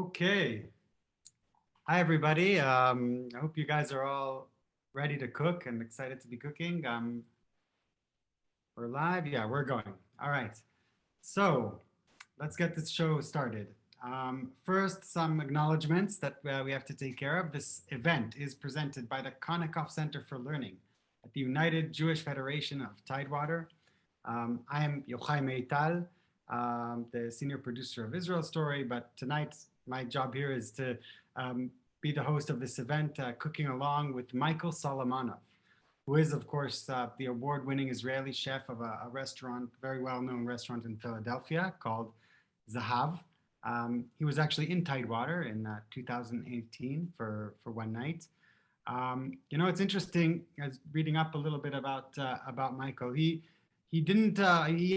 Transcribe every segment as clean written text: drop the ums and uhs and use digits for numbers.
Okay. Hi, everybody. I hope you guys are all ready to cook and excited to be cooking. We're live. Yeah, we're going. All right. So let's get this show started. First, some acknowledgements that we have to take care of. This event is presented by the Konikoff Center for Learning at the United Jewish Federation of Tidewater. I am Yochai Meital, the senior producer of Israel Story, but tonight my job here is to be the host of this event, cooking along with Michael Solomonov, who is, of course, the award-winning Israeli chef of a restaurant, very well-known restaurant in Philadelphia called Zahav. He was actually in Tidewater in 2018 for one night. You know, it's interesting, as reading up a little bit about Michael. He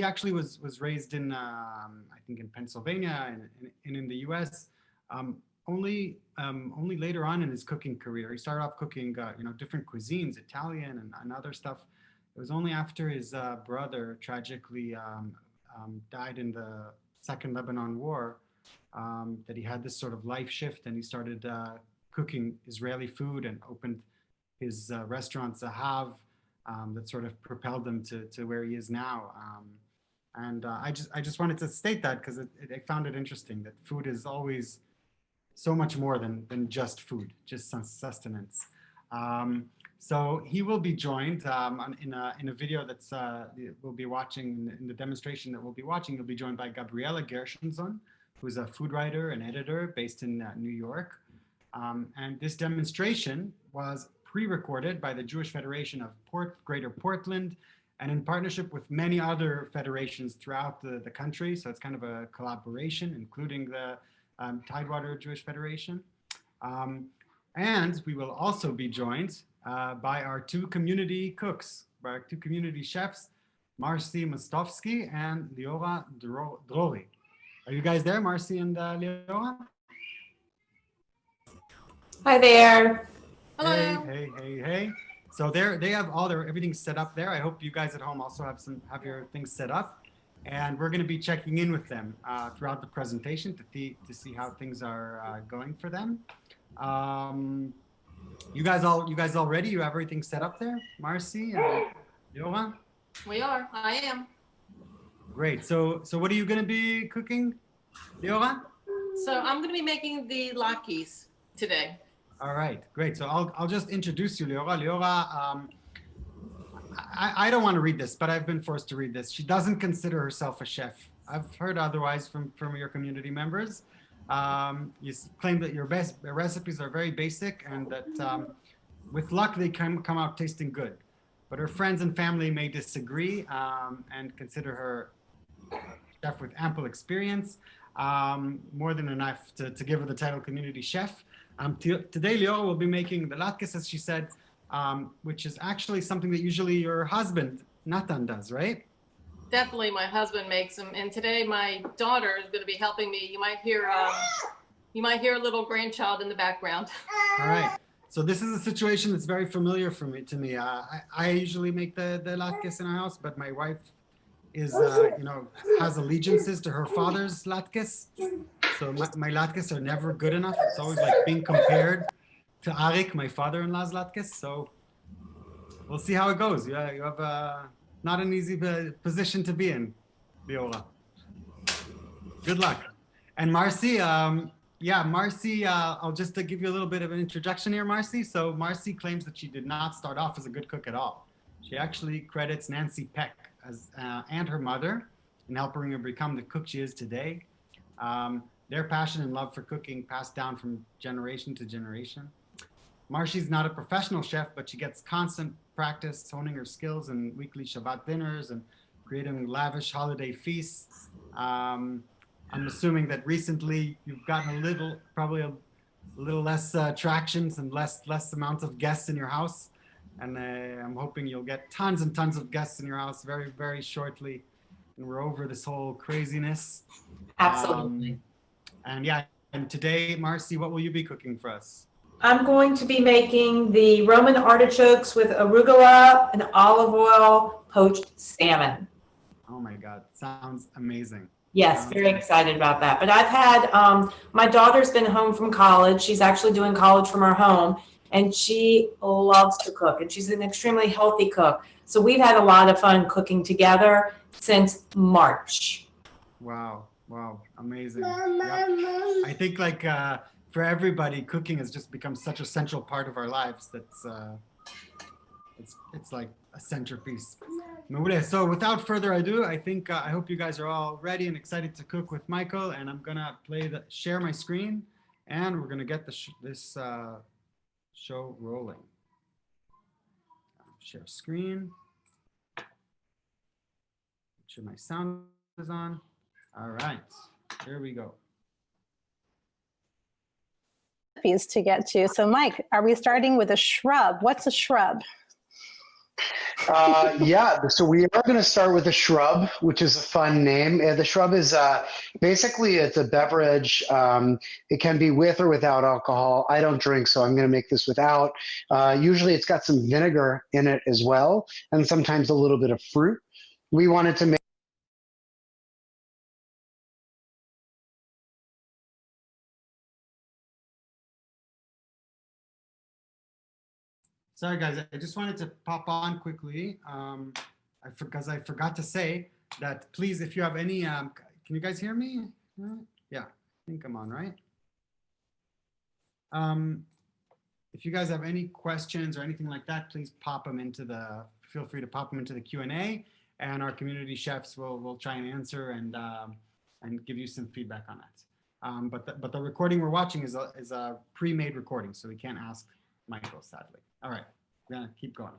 actually was raised in I think in Pennsylvania and in the U.S. Only later on in his cooking career, he started off cooking different cuisines, Italian and other stuff. It was only after his brother tragically died in the Second Lebanon War that he had this sort of life shift, and he started cooking Israeli food and opened his restaurant Zahav. That sort of propelled him to where he is now. I just wanted to state that because I found it interesting that food is always so much more than just food, just sustenance. So he will be joined in a video that's we'll be watching in the demonstration that we'll be watching. He'll be joined by Gabriela Gershenzon, who's a food writer and editor based in New York. And this demonstration was pre-recorded by the Jewish Federation of Greater Portland and in partnership with many other federations throughout the country. So it's kind of a collaboration, including the Tidewater Jewish Federation. And we will also be joined by our two community cooks, by our two community chefs, Marcy Mostovsky and Liora Drori. Are you guys there, Marcy and Liora? Hi there. Hello. Hey. So they have everything set up there. I hope you guys at home also have your things set up. And we're going to be checking in with them throughout the presentation to see how things are going for them. You guys all ready? You have everything set up there, Marcy and Liora? We are. I am. Great. So what are you going to be cooking, Liora? So I'm going to be making the Latkes today. All right, great. So I'll just introduce you, Liora. Liora, I don't want to read this, but I've been forced to read this. She doesn't consider herself a chef. I've heard otherwise from your community members. You claim that your recipes are very basic and that with luck they come out tasting good. But her friends and family may disagree and consider her a chef with ample experience, more than enough to give her the title community chef. Today, Liora will be making the Latkes, as she said, which is actually something that usually your husband, Natan, does, right? Definitely, my husband makes them. And today, my daughter is going to be helping me. You might hear a little grandchild in the background. All right. So this is a situation that's very familiar to me. I usually make the Latkes in our house, but my wife is, has allegiances to her father's Latkes. So my Latkes are never good enough. It's always like being compared to Arik, my father-in-law's Latkes. So we'll see how it goes. You have not an easy position to be in, Liora. Good luck. And Marcy, Marcy, I'll just give you a little bit of an introduction here, Marcy. So Marcy claims that she did not start off as a good cook at all. She actually credits Nancy Peck and her mother in helping her become the cook she is today. Their passion and love for cooking passed down from generation to generation. Marcy's not a professional chef, but she gets constant practice honing her skills in weekly Shabbat dinners and creating lavish holiday feasts. I'm assuming that recently you've gotten probably a little less attractions and less amounts of guests in your house. And I'm hoping you'll get tons and tons of guests in your house very, very shortly. And we're over this whole craziness. Absolutely. And today, Marcy, what will you be cooking for us? I'm going to be making the Roman artichokes with arugula and olive oil poached salmon. Oh my God, sounds amazing. Yes, very excited about that. But I've had, my daughter's been home from college. She's actually doing college from her home, and she loves to cook, and she's an extremely healthy cook. So we've had a lot of fun cooking together since March. Wow, wow, amazing. Yep. I think like for everybody, cooking has just become such a central part of our lives. That's it's like a centerpiece. So without further ado, I think I hope you guys are all ready and excited to cook with Michael, and I'm gonna share my screen, and we're gonna get this show rolling. Share screen. Make sure my sound is on. All right, here we go. To get to. So Mike, are we starting with a shrub? What's a shrub? Yeah, so we are going to start with a shrub, which is a fun name. The shrub is basically it's a beverage. It can be with or without alcohol. I don't drink, so I'm going to make this without. Usually it's got some vinegar in it as well, and sometimes a little bit of fruit. We wanted to make Sorry, guys. I just wanted to pop on quickly because I forgot to say that please, if you have any, can you guys hear me? Yeah, I think I'm on, right? If you guys have any questions or anything like that, please feel free to pop them into the Q&A, and our community chefs will try and answer and give you some feedback on that. But the recording we're watching is a pre-made recording, so we can't ask Michael, sadly. All right, we're gonna keep going.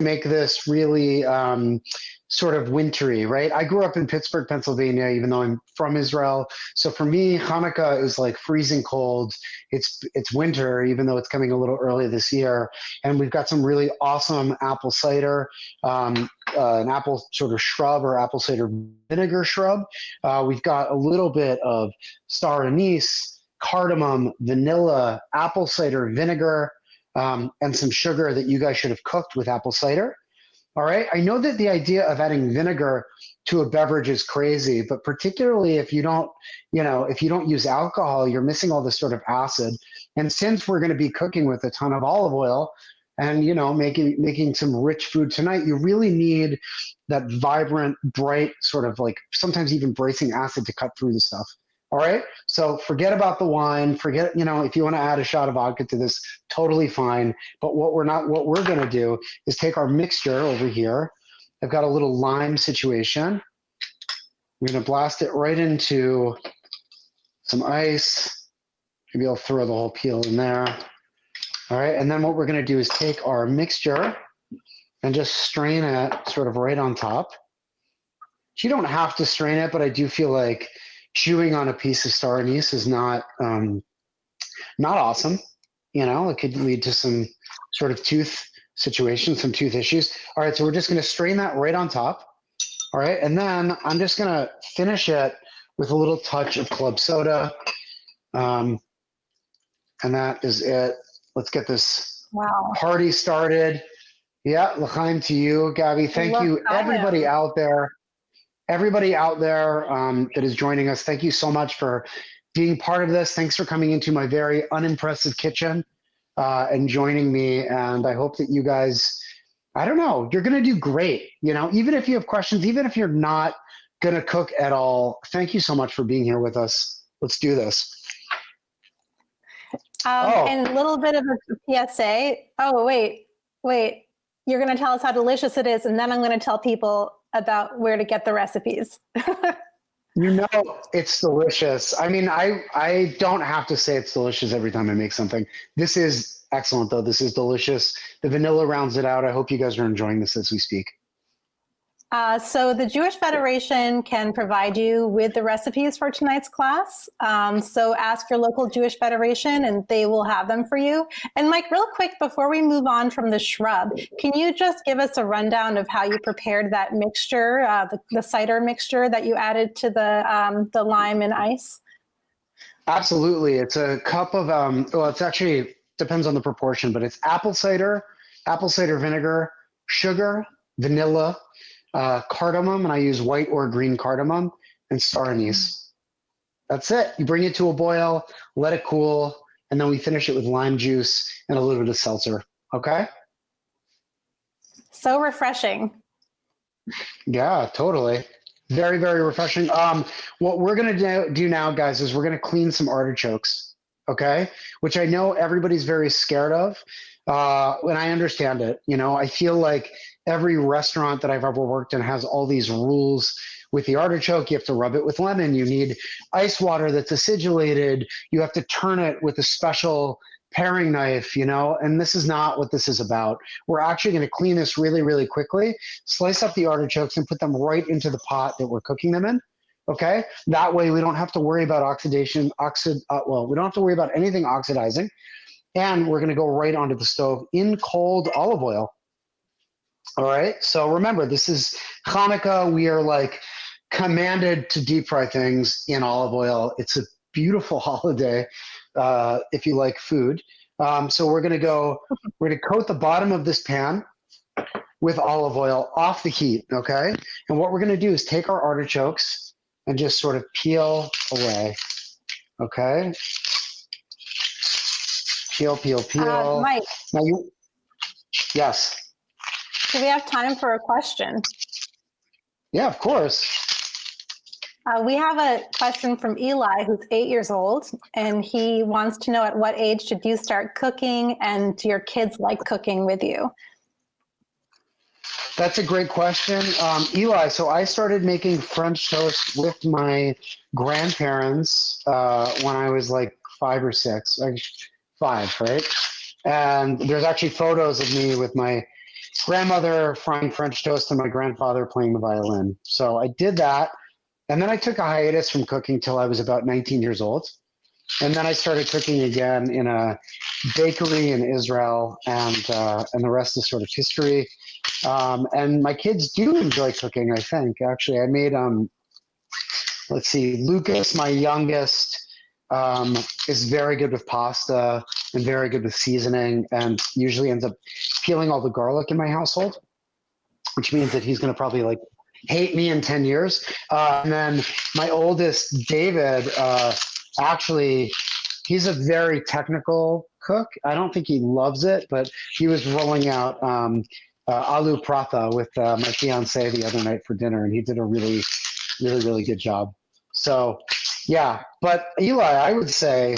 make this really sort of wintry, right? I grew up in Pittsburgh, Pennsylvania, even though I'm from Israel. So for me, Hanukkah is like freezing cold. It's winter, even though it's coming a little early this year. And we've got some really awesome apple cider, an apple sort of shrub or apple cider vinegar shrub. We've got a little bit of star anise, cardamom, vanilla, apple cider vinegar, and some sugar that you guys should have cooked with apple cider. All right. I know that the idea of adding vinegar to a beverage is crazy, but particularly if you don't use alcohol, you're missing all this sort of acid. And since we're going to be cooking with a ton of olive oil and, making some rich food tonight, you really need that vibrant, bright sort of like sometimes even bracing acid to cut through the stuff. All right. So forget about the wine. Forget, if you want to add a shot of vodka to this, totally fine. But what we're going to do is take our mixture over here. I've got a little lime situation. We're going to blast it right into some ice. Maybe I'll throw the whole peel in there. All right. And then what we're going to do is take our mixture and just strain it sort of right on top. You don't have to strain it, but I do feel like chewing on a piece of star anise is not awesome. It could lead to some sort of tooth situation, some tooth issues. All right, so we're just going to strain that right on top. All right, and then I'm just going to finish it with a little touch of club soda. And that is it. Let's get this party started. Yeah, l'chaim to you, Gabby. Thank you, everybody out there. Everybody out there that is joining us, thank you so much for being part of this. Thanks for coming into my very unimpressive kitchen and joining me. And I hope that you guys, you're going to do great. Even if you have questions, even if you're not going to cook at all, thank you so much for being here with us. Let's do this. And a little bit of a PSA. Oh, wait. You're going to tell us how delicious it is, and then I'm going to tell people about where to get the recipes. It's delicious. I mean, I don't have to say it's delicious every time I make something. This is excellent, though. This is delicious. The vanilla rounds it out. I hope you guys are enjoying this as we speak. So the Jewish Federation can provide you with the recipes for tonight's class. So ask your local Jewish Federation and they will have them for you. And Mike, real quick, before we move on from the shrub, can you just give us a rundown of how you prepared that mixture, the cider mixture that you added to the lime and ice? Absolutely. It's a cup of, it's actually depends on the proportion, but it's apple cider vinegar, sugar, vanilla, cardamom, and I use white or green cardamom, and star anise. That's it. You bring it to a boil, let it cool, and then we finish it with lime juice and a little bit of seltzer. Okay? So refreshing. Yeah, totally. Very, very refreshing. What we're going to do now, guys, is we're going to clean some artichokes, okay? Which I know everybody's very scared of, and I understand it. You know, I feel like every restaurant that I've ever worked in has all these rules with the artichoke. You have to rub it with lemon. You need ice water that's acidulated. You have to turn it with a special paring knife, you know, and this is not what this is about. We're actually going to clean this really, really quickly, slice up the artichokes and put them right into the pot that we're cooking them in. Okay. That way we don't have to worry about oxidation, we don't have to worry about anything oxidizing. And we're going to go right onto the stove in cold olive oil. All right. So remember, this is Hanukkah. We are like commanded to deep fry things in olive oil. It's a beautiful holiday. If you like food. So we're going to coat the bottom of this pan with olive oil off the heat. Okay. And what we're going to do is take our artichokes and just sort of peel away. Okay. Peel. Mike, Now yes. do we have time for a question? Yeah, of course. We have a question from Eli, who's 8 years old, and he wants to know, at what age should you start cooking, and do your kids like cooking with you? That's a great question. Eli, so I started making French toast with my grandparents when I was like 5 or 6, like 5, right? And there's actually photos of me with my grandmother frying French toast and my grandfather playing the violin. So I did that. And then I took a hiatus from cooking till I was about 19 years old. And then I started cooking again in a bakery in Israel, and the rest is sort of history. And my kids do enjoy cooking, I think. Actually, I made, let's see, Lucas, my youngest, is very good with pasta and very good with seasoning, and usually ends up peeling all the garlic in my household, which means that he's going to probably like hate me in 10 years. And then my oldest, David, actually, he's a very technical cook. I don't think he loves it, but he was rolling out aloo paratha with my fiance the other night for dinner, and he did a really, really, really good job. So, yeah. But Eli, I would say,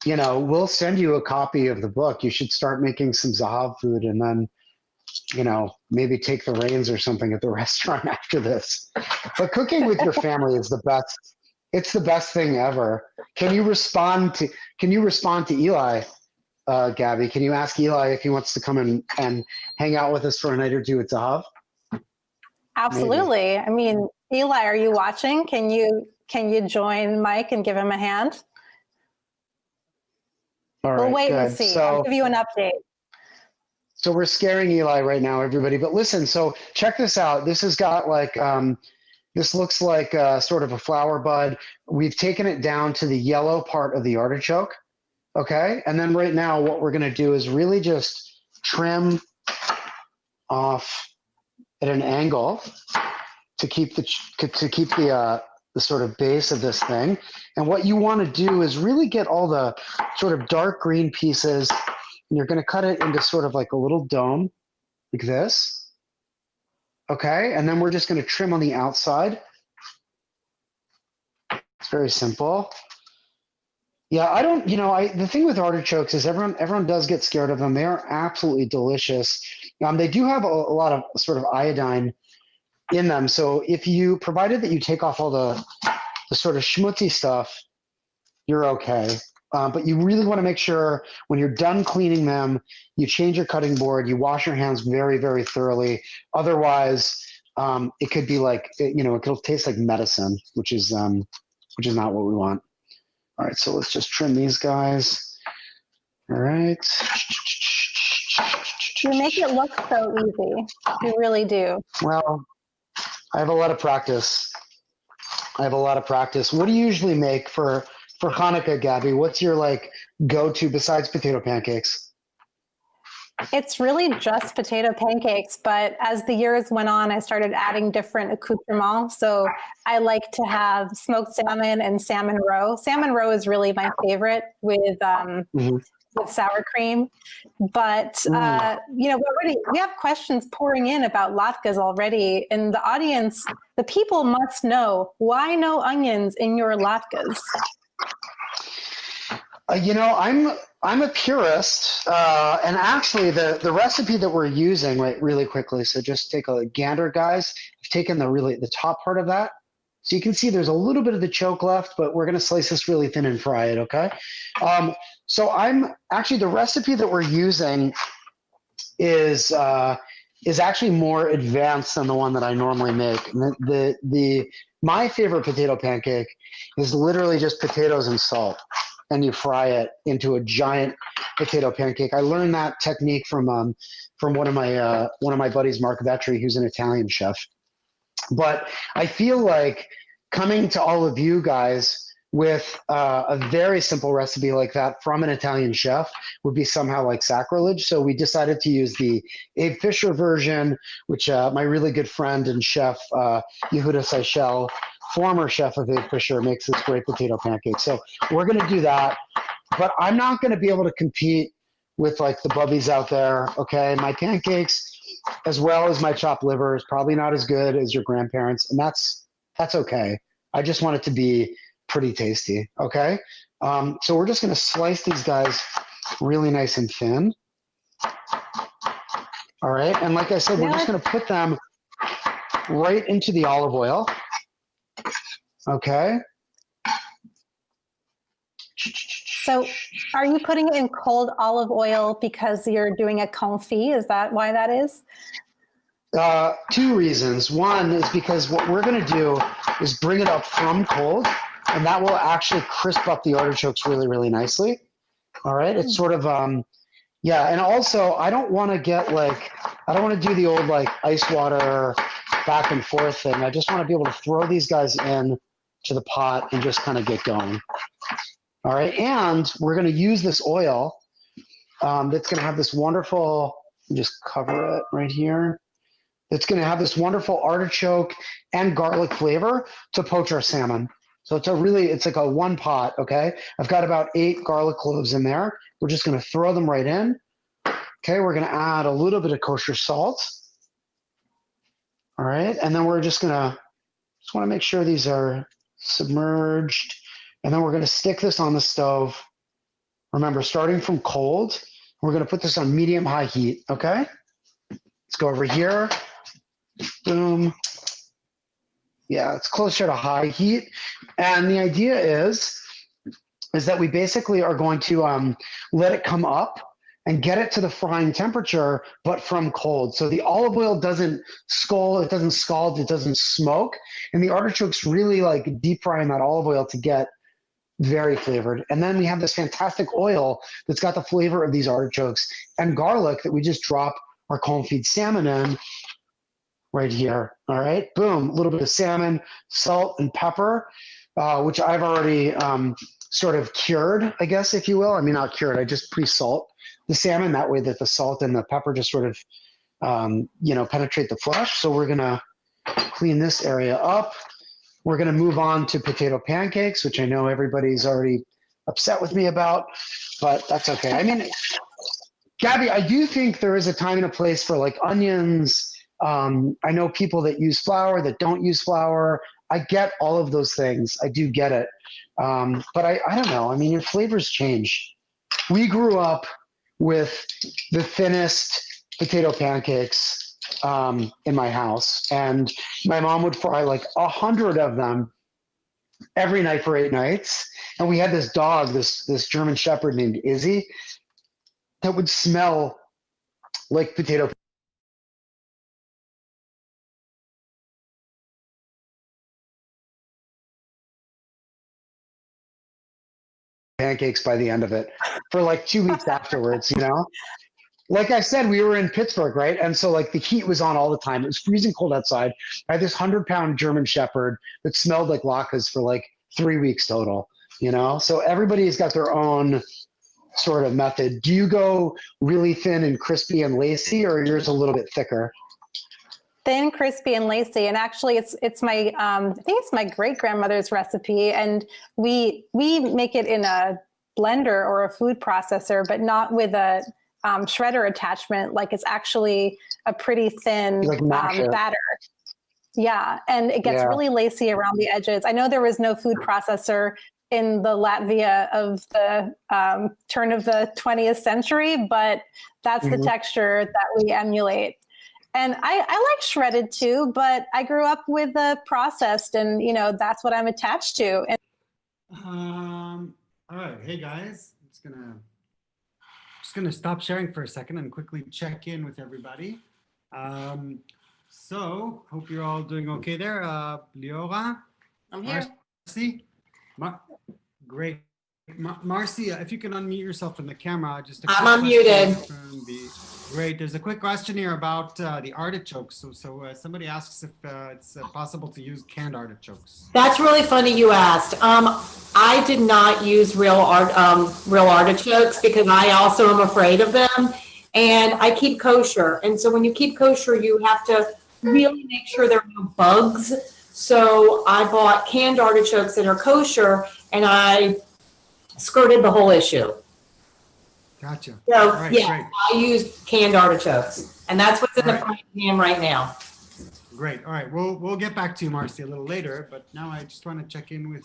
you know, we'll send you a copy of the book. You should start making some Zahav food, and then, you know, maybe take the reins or something at the restaurant after this. But cooking with your family is the best. It's the best thing ever. Can you respond to Eli, Gabby? Can you ask Eli if he wants to come and hang out with us for a night or two at Zahav? Absolutely. Maybe. I mean, Eli, are you watching? Can you join Mike and give him a hand? All right, we'll wait good. and see. So, I'll give you an update. So we're scaring Eli right now, everybody. But listen, so check this out. This has got like, this looks like sort of a flower bud. We've taken it down to the yellow part of the artichoke. Okay. And then right now what we're going to do is really just trim off at an angle to keep the sort of base of this thing. And what you want to do is really get all the sort of dark green pieces, and you're going to cut it into sort of like a little dome like this. Okay. And then we're just going to trim on the outside. It's very simple. Yeah, I don't, you know, the thing with artichokes is everyone does get scared of them. They are absolutely delicious. They do have a lot of sort of iodine in them. So provided that you take off all the sort of schmutzy stuff, you're okay. But you really want to make sure when you're done cleaning them, you change your cutting board, you wash your hands very, very thoroughly. Otherwise, it could be like, you know, it'll taste like medicine, which is not what we want. All right, so let's just trim these guys. All right. You make it look so easy. You really do. Well, I have a lot of practice. What do you usually make for Hanukkah, Gabby? What's your like go-to besides potato pancakes? It's really just potato pancakes, but as the years went on, I started adding different accoutrements. So I like to have smoked salmon and salmon roe. Salmon roe is really my favorite with sour cream. But you know, we have questions pouring in about latkes already. In the audience, the people must know, why no onions in your latkes? You know, I'm a purist, and actually the recipe that we're using, right, really quickly. So just take a gander, guys. I've taken the top part of that, so you can see there's a little bit of the choke left, but we're gonna slice this really thin and fry it. Okay. So I'm actually, the recipe that we're using is actually more advanced than the one that I normally make. And my favorite potato pancake is literally just potatoes and salt, and you fry it into a giant potato pancake. I learned that technique from one of my buddies, Mark Vetri, who's an Italian chef. But I feel like coming to all of you guys with a very simple recipe like that from an Italian chef would be somehow like sacrilege. So we decided to use the Abe Fisher version, which my really good friend and chef, Yehuda Seychelles, former chef of Abe Fisher, makes this great potato pancake. So we're going to do that, but I'm not going to be able to compete with like the bubbies out there. Okay. My pancakes, as well as my chopped liver, is probably not as good as your grandparents. And that's okay. I just want it to be pretty tasty. Okay. So we're just going to slice these guys really nice and thin. All right. And like I said, we're just going to put them right into the olive oil. Okay. So are you putting it in cold olive oil because you're doing a confit? Is that why that is? Two reasons. One is because what we're going to do is bring it up from cold, and that will actually crisp up the artichokes really, really nicely. All right. It's sort of, yeah. And also I don't want to do the old like ice water back and forth thing. I just want to be able to throw these guys in to the pot and just kind of get going. All right. And we're going to use this oil that's going to have this wonderful, just cover it right here. It's going to have this wonderful artichoke and garlic flavor to poach our salmon. So it's like a one pot. Okay. I've got about 8 garlic cloves in there. We're just going to throw them right in. Okay. We're going to add a little bit of kosher salt. All right. And then we're just want to make sure these are submerged. And then we're going to stick this on the stove. Remember, starting from cold, we're going to put this on medium-high heat. Okay. Let's go over here. Boom. Yeah, it's closer to high heat. And the idea is that we basically are going to let it come up and get it to the frying temperature, but from cold. So the olive oil doesn't scald, it doesn't smoke. And the artichokes really like deep fry in that olive oil to get very flavored. And then we have this fantastic oil that's got the flavor of these artichokes and garlic that we just drop our confit salmon in right here. All right, boom, a little bit of salmon, salt and pepper, which I've already sort of cured, I guess, if you will. I mean, not cured, I just pre-salt the salmon that way that the salt and the pepper just sort of, penetrate the flesh. So we're gonna clean this area up. We're gonna move on to potato pancakes, which I know everybody's already upset with me about, but that's okay. I mean, Gabby, I do think there is a time and a place for like onions. I know people that use flour, that don't use flour. I get all of those things. I do get it. But I don't know. I mean, your flavors change. We grew up with the thinnest potato pancakes in my house. And my mom would fry like 100 of them every night for 8 nights. And we had this dog, this German Shepherd named Izzy, that would smell like potato pancakes by the end of it for like 2 weeks afterwards, Like I said, we were in Pittsburgh, right? And so like the heat was on all the time. It was freezing cold outside. I had this 100-pound German Shepherd that smelled like latkes for like 3 weeks total, So everybody's got their own sort of method. Do you go really thin and crispy and lacy, or yours a little bit thicker? Thin, crispy, and lacy. And actually, it's my I think it's my great grandmother's recipe, and we make it in a blender or a food processor, but not with a shredder attachment. Like, it's actually a pretty thin Like masher. batter. Yeah, and it gets Yeah. really lacy around the edges. I know there was no food processor in the Latvia of the turn of the 20th century, but that's the texture that we emulate. And I like shredded too, but I grew up with the processed, and that's what I'm attached to. And all right, hey guys, just gonna stop sharing for a second and quickly check in with everybody. So hope you're all doing okay there. Leora, I'm here. Marcy, great. Marcy, if you can unmute yourself in the camera, just I'm unmuted. Great. There's a quick question here about the artichokes. So somebody asks if it's possible to use canned artichokes. That's really funny you asked. I did not use real artichokes because I also am afraid of them, and I keep kosher. And so when you keep kosher, you have to really make sure there are no bugs. So I bought canned artichokes that are kosher, and I skirted the whole issue. Gotcha. So right, yeah, great. I use canned artichokes, and that's what's in the frying pan right now. Great. All right. We'll get back to you, Marcy, a little later. But now I just want to check in with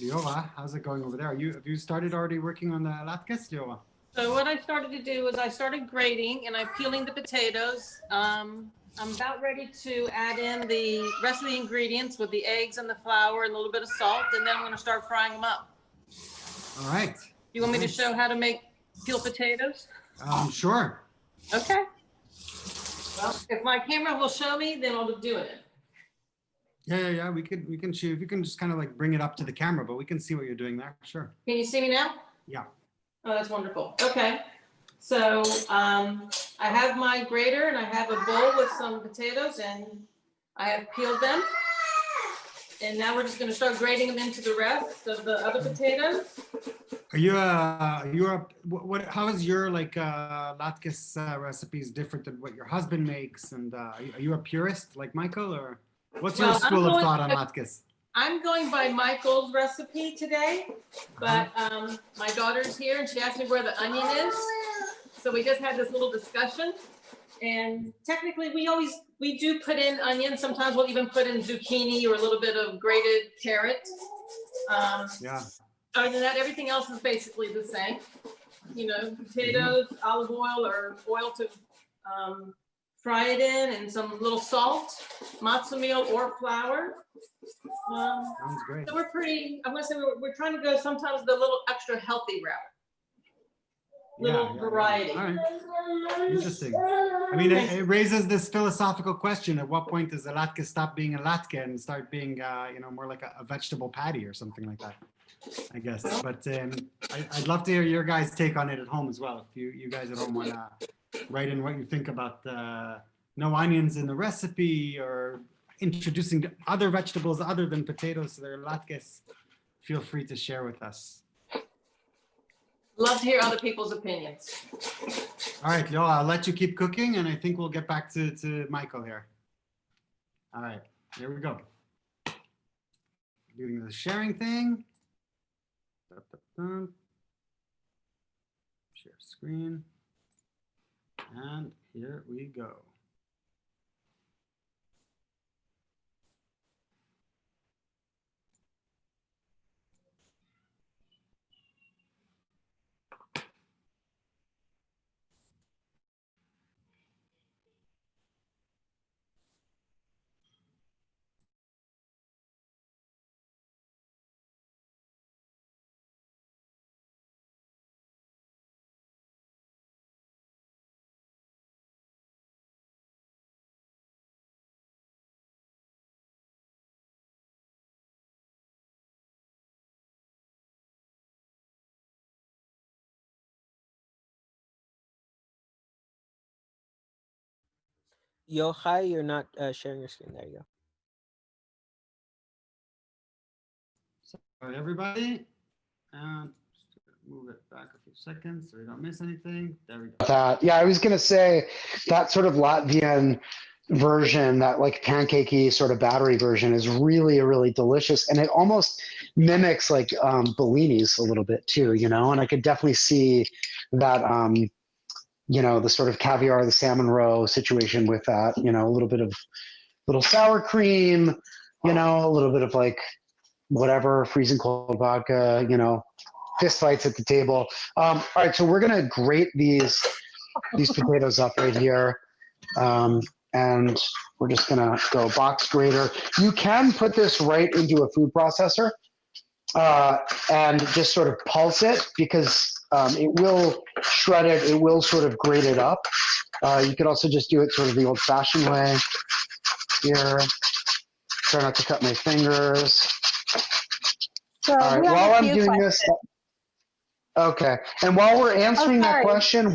Leora. How's it going over there? Have you started already working on the latkes, Leora? So what I started to do was I started grating and I'm peeling the potatoes. I'm about ready to add in the rest of the ingredients with the eggs and the flour and a little bit of salt, and then I'm going to start frying them up. All right. You want me to show how to peel potatoes? Sure. Okay. Well, if my camera will show me, then I'll do it. Yeah. We can shoot. If you can just kind of like bring it up to the camera, but we can see what you're doing there. Sure. Can you see me now? Yeah. Oh, that's wonderful. Okay. So I have my grater and I have a bowl with some potatoes, and I have peeled them. And now we're just going to start grating them into the rest of the other potatoes. Are you how is your latkes recipes different than what your husband makes? And are you a purist like Michael, or what's your school of thought on latkes? I'm going by Michael's recipe today, but my daughter's here and she asked me where the onion is. So we just had this little discussion, and technically we do put in onion. Sometimes we'll even put in zucchini or a little bit of grated carrot. Yeah. Other than that, everything else is basically the same. Potatoes, olive oil or oil to fry it in, and some little salt, matzo meal or flour. Sounds great. So I'm gonna say we're trying to go sometimes the little extra healthy route. Little variety. All right. Interesting. I mean, it raises this philosophical question: at what point does a latke stop being a latke and start being, more like a vegetable patty or something like that? I guess. But I'd love to hear your guys' take on it at home as well. If you guys at home want to write in what you think about no onions in the recipe, or introducing other vegetables other than potatoes to their latkes, feel free to share with us. Love to hear other people's opinions. All right, Leo, I'll let you keep cooking, and I think we'll get back to Michael here. All right, here we go. Doing the sharing thing. Share screen. And here we go. Yo, hi, you're not sharing your screen. There you go. Sorry, everybody. And move it back a few seconds so we don't miss anything. There we go. Yeah, I was gonna say that sort of Latvian version, that like pancakey sort of battery version, is really, really delicious, and it almost mimics like bellinis a little bit too, you know. And I could definitely see that, you know, the sort of caviar, the salmon roe situation with that, you know, a little bit of little sour cream, you know, a little bit of like whatever, freezing cold vodka, you know, fist fights at the table. All right, so we're gonna grate these potatoes up right here. And we're just gonna go box grater. You can put this right into a food processor and just sort of pulse it, because it will shred it, it will sort of grate it up. You could also just do it sort of the old-fashioned way here. Try not to cut my fingers. So All right, we have while a I'm few doing questions. this, okay. And while we're answering that sorry. question,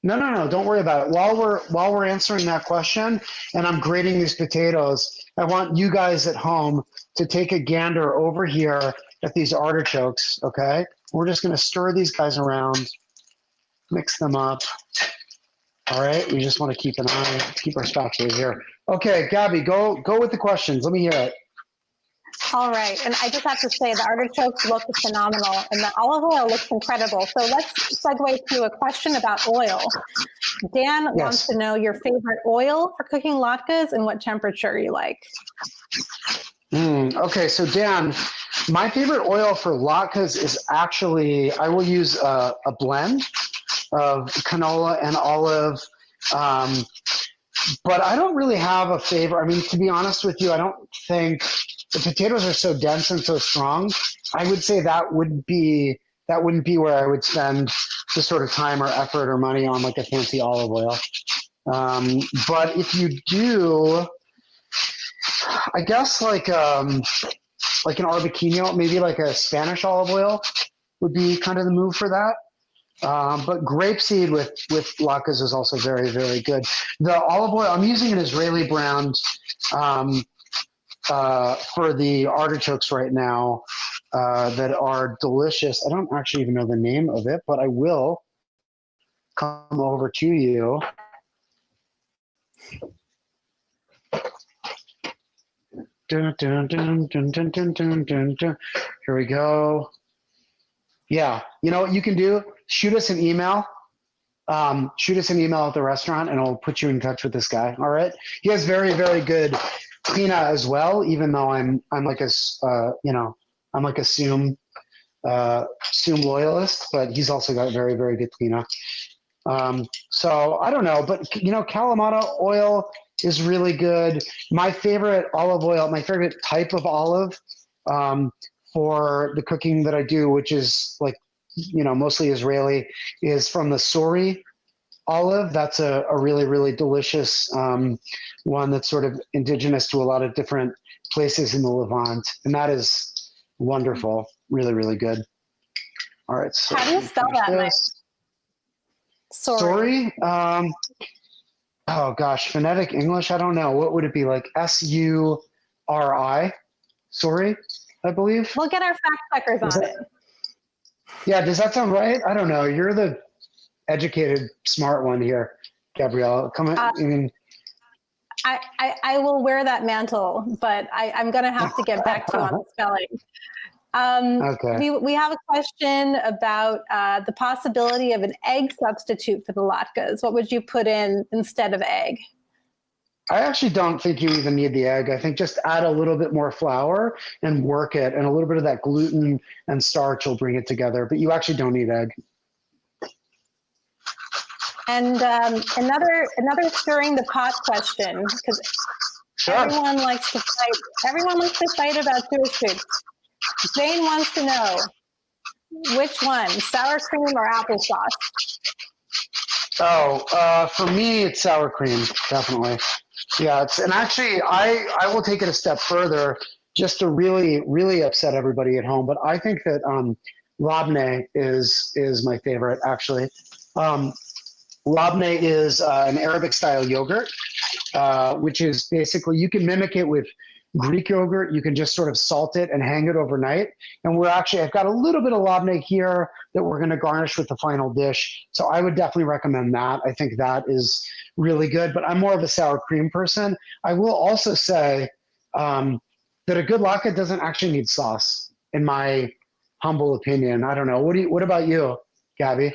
no, don't worry about it. While we're answering that question and I'm grating these potatoes, I want you guys at home to take a gander over here at these artichokes, okay? We're just gonna stir these guys around, mix them up. All right, we just wanna keep our spatula here. Okay, Gabby, go with the questions. Let me hear it. All right, and I just have to say the artichokes look phenomenal and the olive oil looks incredible. So let's segue to a question about oil. Dan wants to know your favorite oil for cooking latkes and what temperature you like. Okay, so Dan, my favorite oil for latkes is actually, I will use a blend of canola and olive, but I don't really have a favorite. I mean, to be honest with you, I don't think, the potatoes are so dense and so strong. I would say that wouldn't be where I would spend the sort of time or effort or money on like a fancy olive oil. But if you do, I guess like an arbequino, maybe like a Spanish olive oil would be kind of the move for that. But grapeseed with latkes is also very, very good. The olive oil, I'm using an Israeli brand for the artichokes right now that are delicious. I don't actually even know the name of it, but I will come over to you. Dun, dun, dun, dun, dun, dun, dun, dun, dun. Here we go. Yeah, you know what you can do? Shoot us an email. Shoot us an email at the restaurant, and I'll put you in touch with this guy. All right. He has very, very good cleana as well. Even though I'm like a I'm like a Soom loyalist, but he's also got very, very good cleana. So I don't know, but you know, Kalamata oil is really good. My favorite olive oil, my favorite type of olive for the cooking that I do, which is like, you know, mostly Israeli, is from the Sori olive. That's a really, really delicious one that's sort of indigenous to a lot of different places in the Levant. And that is wonderful. Really, really good. All right. So how do you spell that, Mike? Sori? Oh gosh, phonetic English? I don't know. What would it be like? S-U-R-I? Sori, I believe. We'll get our fact checkers on it. Yeah, does that sound right? I don't know. You're the educated, smart one here, Gabrielle. Come on. I will wear that mantle, but I'm going to have to get back to you on the spelling. Okay. We have a question about the possibility of an egg substitute for the latkes. What would you put in instead of egg? I actually don't think you even need the egg. I think just add a little bit more flour and work it, and a little bit of that gluten and starch will bring it together, but you actually don't need egg. And another stirring the pot question, because Sure. everyone likes to fight about Jewish food. Jane wants to know, which one, sour cream or applesauce? Oh, for me, it's sour cream, definitely. Yeah, and actually, I will take it a step further just to really, really upset everybody at home. But I think that labneh is my favorite, actually. Labneh is an Arabic-style yogurt, which is basically, you can mimic it with Greek yogurt, you can just sort of salt it and hang it overnight. And I've got a little bit of labneh here that we're going to garnish with the final dish. So I would definitely recommend that. I think that is really good, but I'm more of a sour cream person. I will also say that a good latke doesn't actually need sauce, in my humble opinion. I don't know. What about you, Gabby?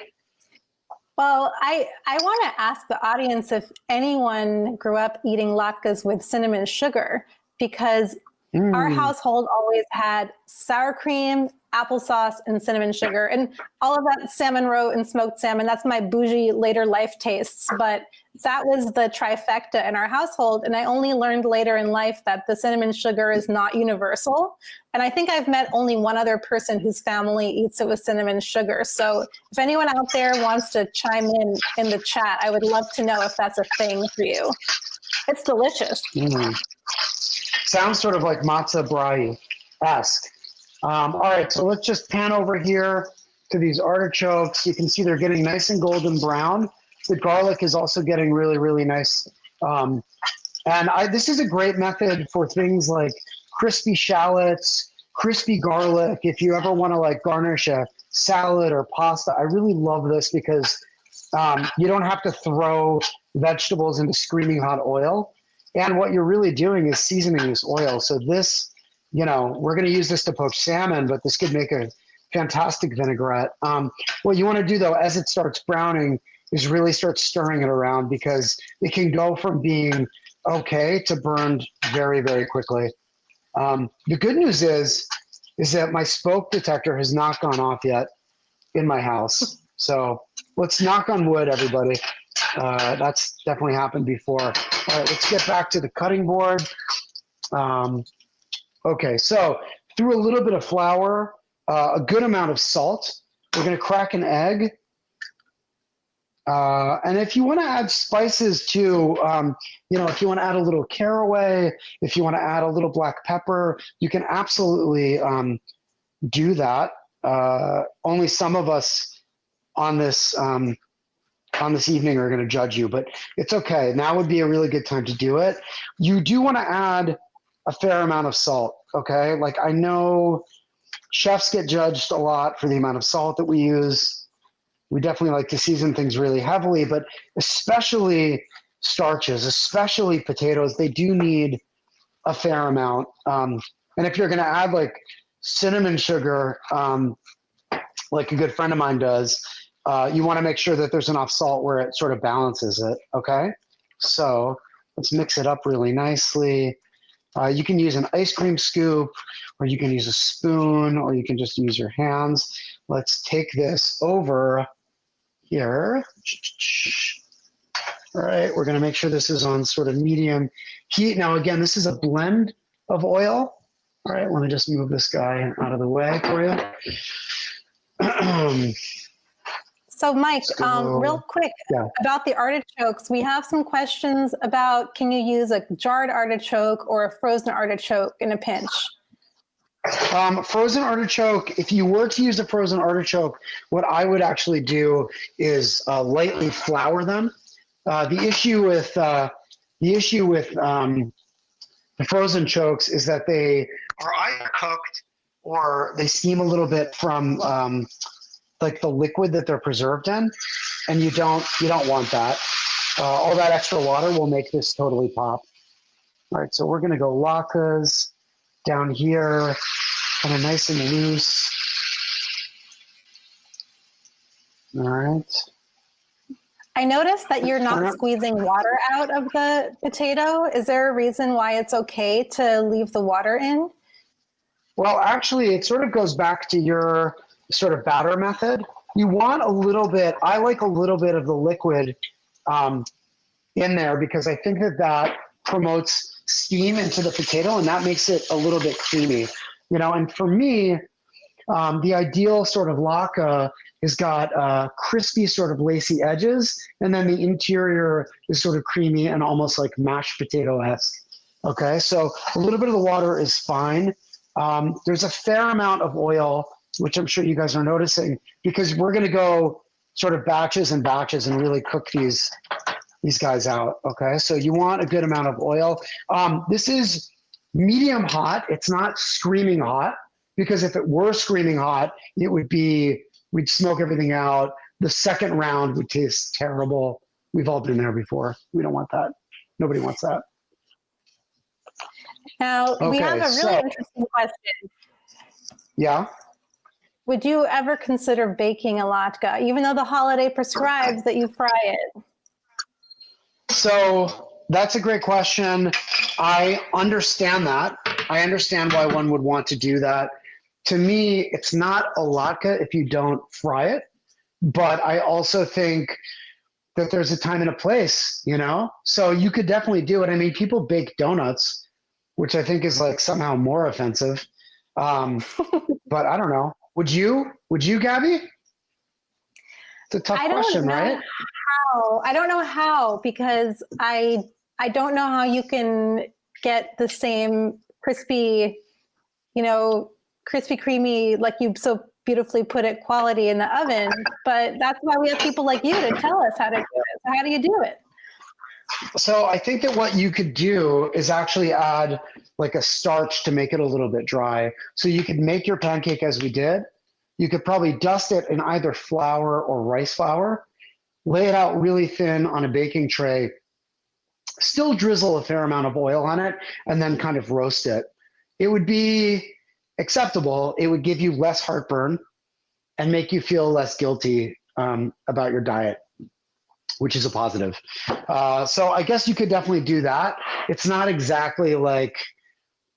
Well, I want to ask the audience if anyone grew up eating latkes with cinnamon sugar, because our household always had sour cream, applesauce, and cinnamon sugar, and all of that salmon roe and smoked salmon. That's my bougie later life tastes, but that was the trifecta in our household. And I only learned later in life that the cinnamon sugar is not universal. And I think I've met only one other person whose family eats it with cinnamon sugar. So if anyone out there wants to chime in the chat, I would love to know if that's a thing for you. It's delicious. Sounds sort of like matzah brie-esque. All right, so let's just pan over here to these artichokes. You can see they're getting nice and golden brown. The garlic is also getting really, really nice. This is a great method for things like crispy shallots, crispy garlic. If you ever want to like garnish a salad or pasta, I really love this because you don't have to throw vegetables into screaming hot oil. And what you're really doing is seasoning this oil. So this, we're going to use this to poach salmon, but this could make a fantastic vinaigrette. What you want to do, though, as it starts browning, is really start stirring it around, because it can go from being okay to burned very, very quickly. The good news is that my smoke detector has not gone off yet in my house. So let's knock on wood, everybody. That's definitely happened before. All right, let's get back to the cutting board. Okay, so through a little bit of flour, a good amount of salt. We're going to crack an egg. And if you want to add spices too, if you want to add a little caraway, if you want to add a little black pepper, you can absolutely do that. Only some of us on this evening are going to judge you, but it's okay. Now would be a really good time to do it. You do want to add a fair amount of salt, okay? Like, I know chefs get judged a lot for the amount of salt that we use. We definitely like to season things really heavily, but especially starches, especially potatoes, they do need a fair amount. And if you're going to add like cinnamon sugar, like a good friend of mine does, you want to make sure that there's enough salt where it sort of balances it, okay? So let's mix it up really nicely. You can use an ice cream scoop, or you can use a spoon, or you can just use your hands. Let's take this over here. All right, we're going to make sure this is on sort of medium heat. Now, again, this is a blend of oil. All right, let me just move this guy out of the way for you. So Mike, real quick about the artichokes, we have some questions about, can you use a jarred artichoke or a frozen artichoke in a pinch? Frozen artichoke, if you were to use a frozen artichoke, what I would actually do is lightly flour them. The issue with the frozen chokes is that they are either cooked or they steam a little bit from like the liquid that they're preserved in, and you don't want that. All that extra water will make this totally pop. All right, so we're gonna go latkes down here, kind of nice and loose. All right. I noticed that you're not squeezing water out of the potato. Is there a reason why it's okay to leave the water in? Well, actually, it sort of goes back to your sort of batter method. You want a little bit, I like a little bit of the liquid in there, because I think that promotes steam into the potato, and that makes it a little bit creamy. And for me, the ideal sort of latke has got crispy sort of lacy edges, and then the interior is sort of creamy and almost like mashed potato-esque. Okay, so a little bit of the water is fine. There's a fair amount of oil, which I'm sure you guys are noticing, because we're going to go sort of batches and batches and really cook these guys out. Okay, so you want a good amount of oil. This is medium hot. It's not screaming hot, because if it were screaming hot, it would be, we'd smoke everything out. The second round would taste terrible. We've all been there before. We don't want that. Nobody wants that. Now, we have a really Okay, interesting question. Yeah. Would you ever consider baking a latke, even though the holiday prescribes that you fry it? So that's a great question. I understand that. I understand why one would want to do that. To me, it's not a latke if you don't fry it, but I also think that there's a time and a place, you know? So you could definitely do it. I mean, people bake donuts, which I think is like somehow more offensive. But I don't know. Would you, Gabby? It's a tough question, right? I don't know how, because I don't know how you can get the same crispy, crispy, creamy, like you so beautifully put it, quality in the oven. But that's why we have people like you to tell us how to do it. So how do you do it? So I think that what you could do is actually add like a starch to make it a little bit dry. So you could make your pancake as we did. You could probably dust it in either flour or rice flour, lay it out really thin on a baking tray, still drizzle a fair amount of oil on it, and then kind of roast it. It would be acceptable. It would give you less heartburn and make you feel less guilty about your diet, which is a positive. So I guess you could definitely do that. It's not exactly like,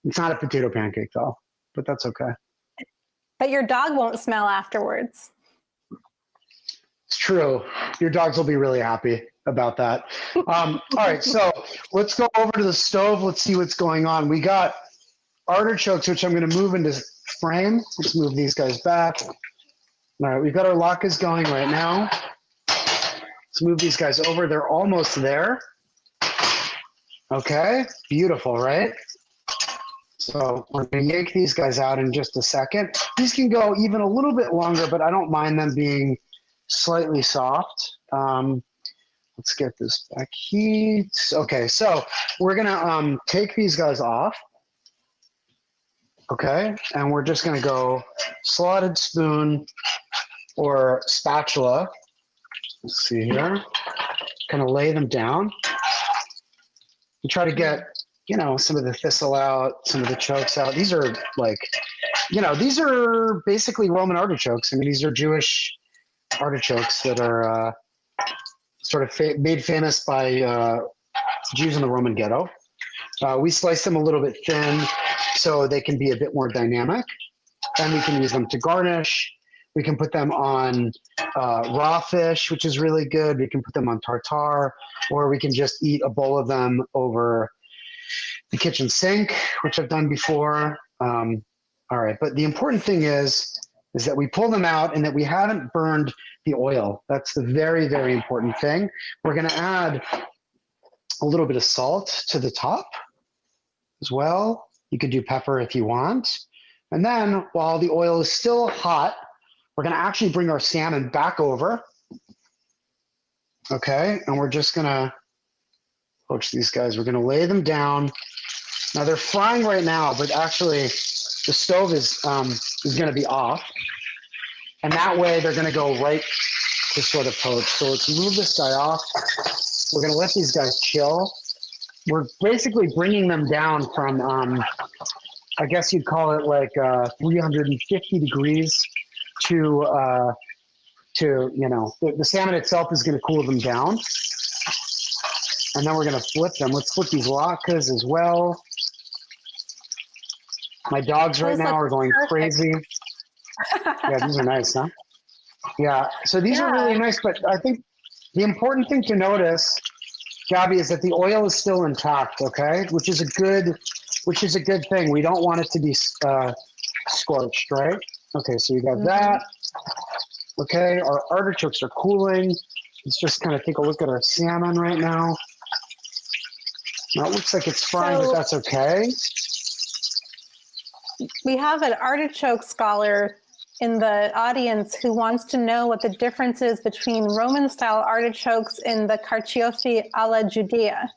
it's not a potato pancake though, but that's okay. But your dog won't smell afterwards. It's true. Your dogs will be really happy about that. All right, so let's go over to the stove. Let's see what's going on. We got artichokes, which I'm going to move into frame. Let's move these guys back. All right, we've got our latkes going right now. Let's move these guys over. They're almost there. Okay, beautiful, right? So we're going to yank these guys out in just a second. These can go even a little bit longer, but I don't mind them being slightly soft. Let's get this back heat. Okay, so we're going to take these guys off. Okay, and we're just going to go slotted spoon or spatula. Let's see here. Kind of lay them down and try to get, some of the thistle out, some of the chokes out. These are like, these are basically Roman artichokes. I mean, these are Jewish artichokes that are sort of made famous by Jews in the Roman ghetto. We slice them a little bit thin so they can be a bit more dynamic, and we can use them to garnish. We can put them on raw fish, which is really good. We can put them on tartare, or we can just eat a bowl of them over the kitchen sink, which I've done before. All right, but the important thing is that we pull them out and that we haven't burned the oil. That's the very, very important thing. We're going to add a little bit of salt to the top as well. You could do pepper if you want. And then while the oil is still hot, we're going to actually bring our salmon back over. Okay, and we're just going to poach these guys. We're going to lay them down. Now they're frying right now, but actually the stove is going to be off. And that way they're going to go right to sort of poach. So let's move this guy off. We're going to let these guys chill. We're basically bringing them down from, I guess you'd call it like 350 degrees to the salmon itself is going to cool them down. And then we're going to flip them. Let's flip these latkes as well. My dogs right now are going crazy. Yeah, these are nice, huh? Yeah, so these are really nice, but I think the important thing to notice, Gabby, is that the oil is still intact, okay? Which is a good thing. We don't want it to be scorched, right? Okay, so we got that. Okay, our artichokes are cooling. Let's just kind of take a look at our salmon right now. Now it looks like it's frying, but that's okay. We have an artichoke scholar in the audience who wants to know what the difference is between Roman-style artichokes and the carciofi alla Judea.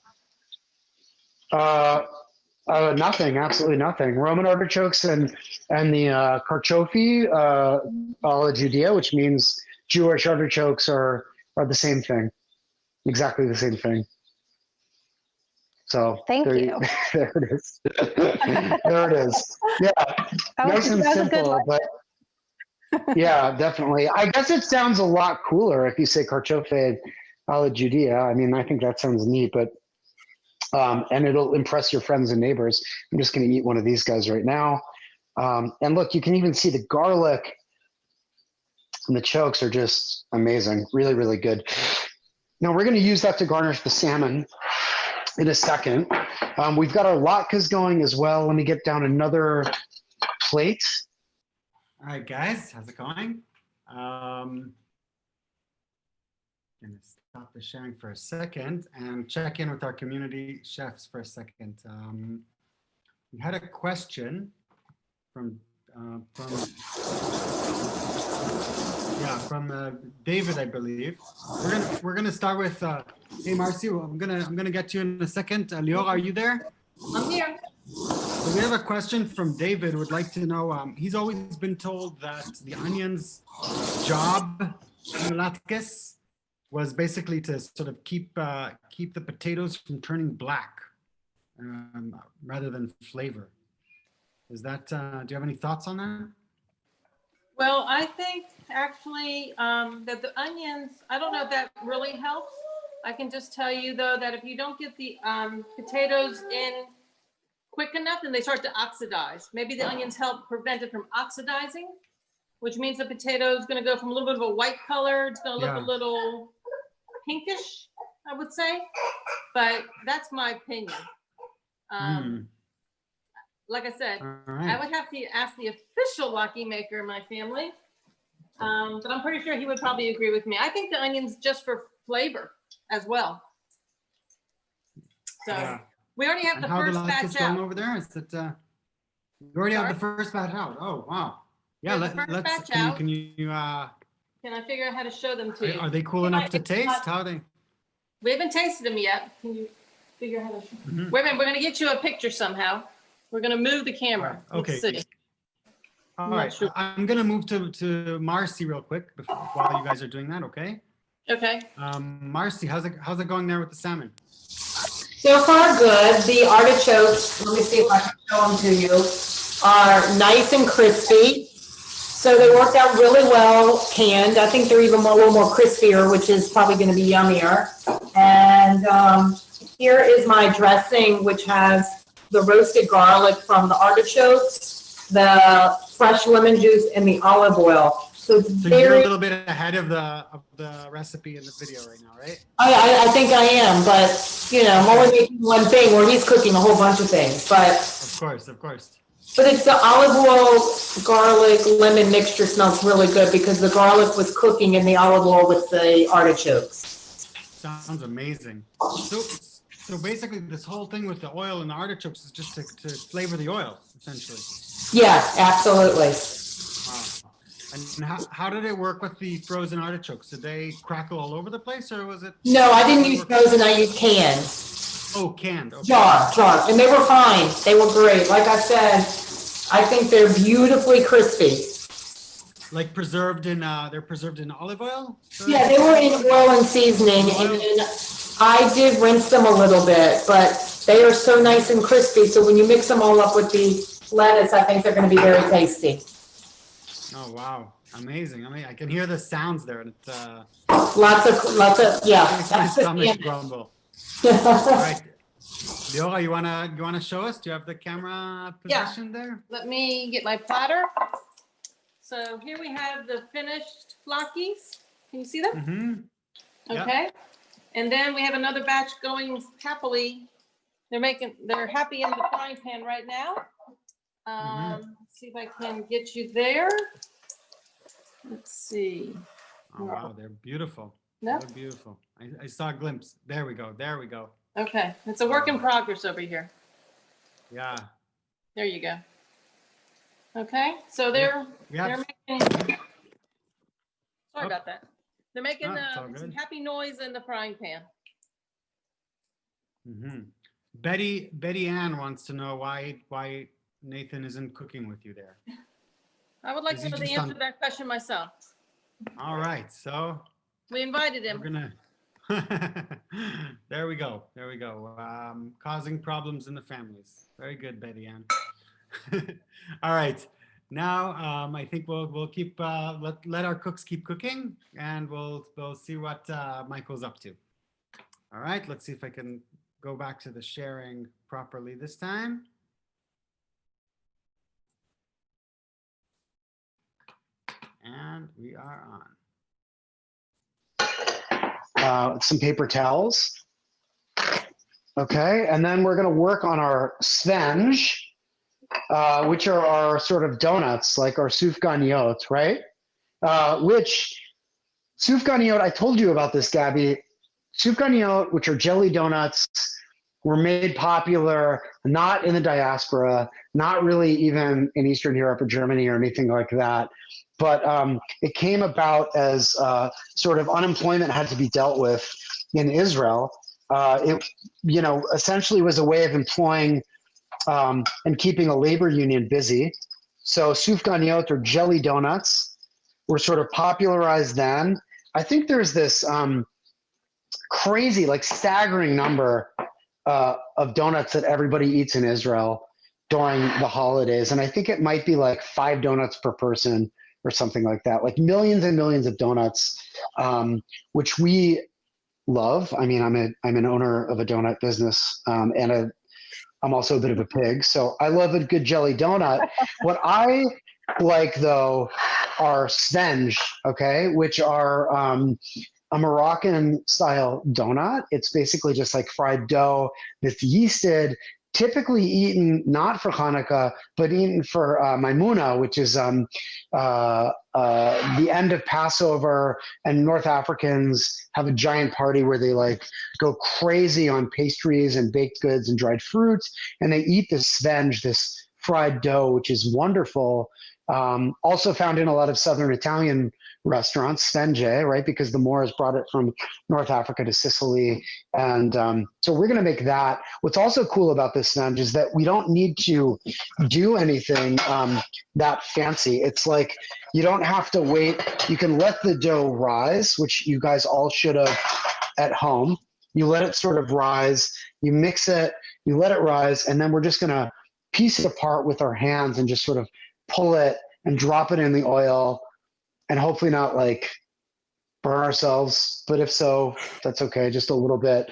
Nothing, absolutely nothing. Roman artichokes and the kartoffel, alla Judea, which means Jewish artichokes are the same thing, exactly the same thing. So Thank there you. there it is. There it is. Yeah, nice and that was a good simple, one. but yeah, definitely. I guess it sounds a lot cooler if you say kartoffel alla Judea. I mean, I think that sounds neat, but and it'll impress your friends and neighbors. I'm just going to eat one of these guys right now. And look, you can even see the garlic and the chokes are just amazing. Really, really good. Now we're going to use that to garnish the salmon in a second. We've got our latkes going as well. Let me get down another plate. All right, guys, how's it going? Gonna stop the sharing for a second and check in with our community chefs for a second. We had a question from David, I believe. We're gonna start with hey Marcy, I'm gonna get you in a second. Lior, are you there? I'm here. So we have a question from David who would like to know, he's always been told that the onion's job in Latkes was basically to sort of keep the potatoes from turning black rather than flavor. Is that, do you have any thoughts on that? Well, I think actually that the onions, I don't know if that really helps. I can just tell you though that if you don't get the potatoes in quick enough, then they start to oxidize. Maybe the onions help prevent it from oxidizing, which means the potato is going to go from a little bit of a white color. It's going to look a little pinkish, I would say, but that's my opinion. Like I said, I would have to ask the official latke maker in my family, but I'm pretty sure he would probably agree with me. I think the onions just for flavor as well. So we already have the first batch out. Going over there? Is it, you already have the first batch out? Oh, wow. Yeah, let's, can you, can I figure out how to show them to you? Are they cool enough to taste? How are they? We haven't tasted them yet. Can you figure out how to show them? Wait a minute, we're gonna get you a picture somehow. We're gonna move the camera. Okay. Let's see. All right, Sure. I'm gonna move to Marcy real quick while you guys are doing that, okay? Okay. Marcy, how's it going there with the salmon? So far, good. The artichokes, let me see if I can show them to you, are nice and crispy. So they worked out really well canned. I think they're even a little more crispier, which is probably going to be yummier. And here is my dressing, which has the roasted garlic from the artichokes, the fresh lemon juice, and the olive oil. So you're a little bit ahead of the recipe in the video right now, right? I think I am, but you know, I'm only making one thing where he's cooking a whole bunch of things. But of course. But it's the olive oil, garlic, lemon mixture smells really good because the garlic was cooking in the olive oil with the artichokes. Sounds amazing. So basically, this whole thing with the oil and the artichokes is just to flavor the oil, essentially. Yeah, absolutely. Wow. And how did it work with the frozen artichokes? Did they crackle all over the place, or was it? No, I didn't use frozen. I used canned. Oh, canned. Okay. Jar, and they were fine. They were great. Like I said, I think they're beautifully crispy. Like they're preserved in olive oil? Yeah, they were in oil and seasoning, and then I did rinse them a little bit, but they are so nice and crispy. So when you mix them all up with the lettuce, I think they're going to be very tasty. Oh wow, amazing! I mean, I can hear the sounds there, and it's lots of yeah. Makes my stomach grumble. All right, Liora, you wanna show us? Do you have the camera position there? Let me get my platter. So here we have the finished latkes. Can you see them? Okay. Yep. And then we have another batch going happily. They're happy in the frying pan right now. Let's see if I can get you there. Let's see. Oh, wow, they're beautiful. No? They're beautiful. I saw a glimpse. There we go. Okay, it's a work in progress over here. Yeah. There you go. Okay, so they're making. Sorry about that. They're making some happy noise in the frying pan. Betty Ann wants to know why Nathan isn't cooking with you there. I would like Is to he know the just answer on- to that question myself. All right, so We invited we're him. gonna. There we go. There we go. Causing problems in the families. Very good, Betty Ann. All right. Now I think we'll keep let our cooks keep cooking, and we'll see what Michael's up to. All right. Let's see if I can go back to the sharing properly this time. And we are on. Some paper towels. Okay, and then we're going to work on our svenge, which are our sort of donuts, like our sufganiyot, right? Which sufganiyot, I told you about this, Gabby. Sufganiyot, which are jelly donuts, were made popular not in the diaspora, not really even in Eastern Europe or Germany or anything like that. But it came about as sort of unemployment had to be dealt with in Israel. It, essentially was a way of employing and keeping a labor union busy. So sufganiyot, or jelly donuts, were sort of popularized then. I think there's this crazy, like staggering number of donuts that everybody eats in Israel during the holidays. And I think it might be like 5 donuts per person or something like that, like millions and millions of donuts, which we love. I mean, I'm an owner of a donut business, and I'm also a bit of a pig, so I love a good jelly donut. What I like, though, are svenge, okay, which are a Moroccan-style donut. It's basically just like fried dough that's yeasted, typically eaten not for Hanukkah, but eaten for Maimuna, which is the end of Passover, and North Africans have a giant party where they like go crazy on pastries and baked goods and dried fruits, and they eat this svenge, this fried dough, which is wonderful. Also found in a lot of Southern Italian restaurants, svenge, right? Because the Moors brought it from North Africa to Sicily. And so we're going to make that. What's also cool about this svenge is that we don't need to do anything that fancy. It's like you don't have to wait. You can let the dough rise, which you guys all should have at home. You let it sort of rise, you mix it, you let it rise, and then we're just going to piece it apart with our hands and just sort of pull it and drop it in the oil, and hopefully not like burn ourselves, but if so, that's okay, just a little bit.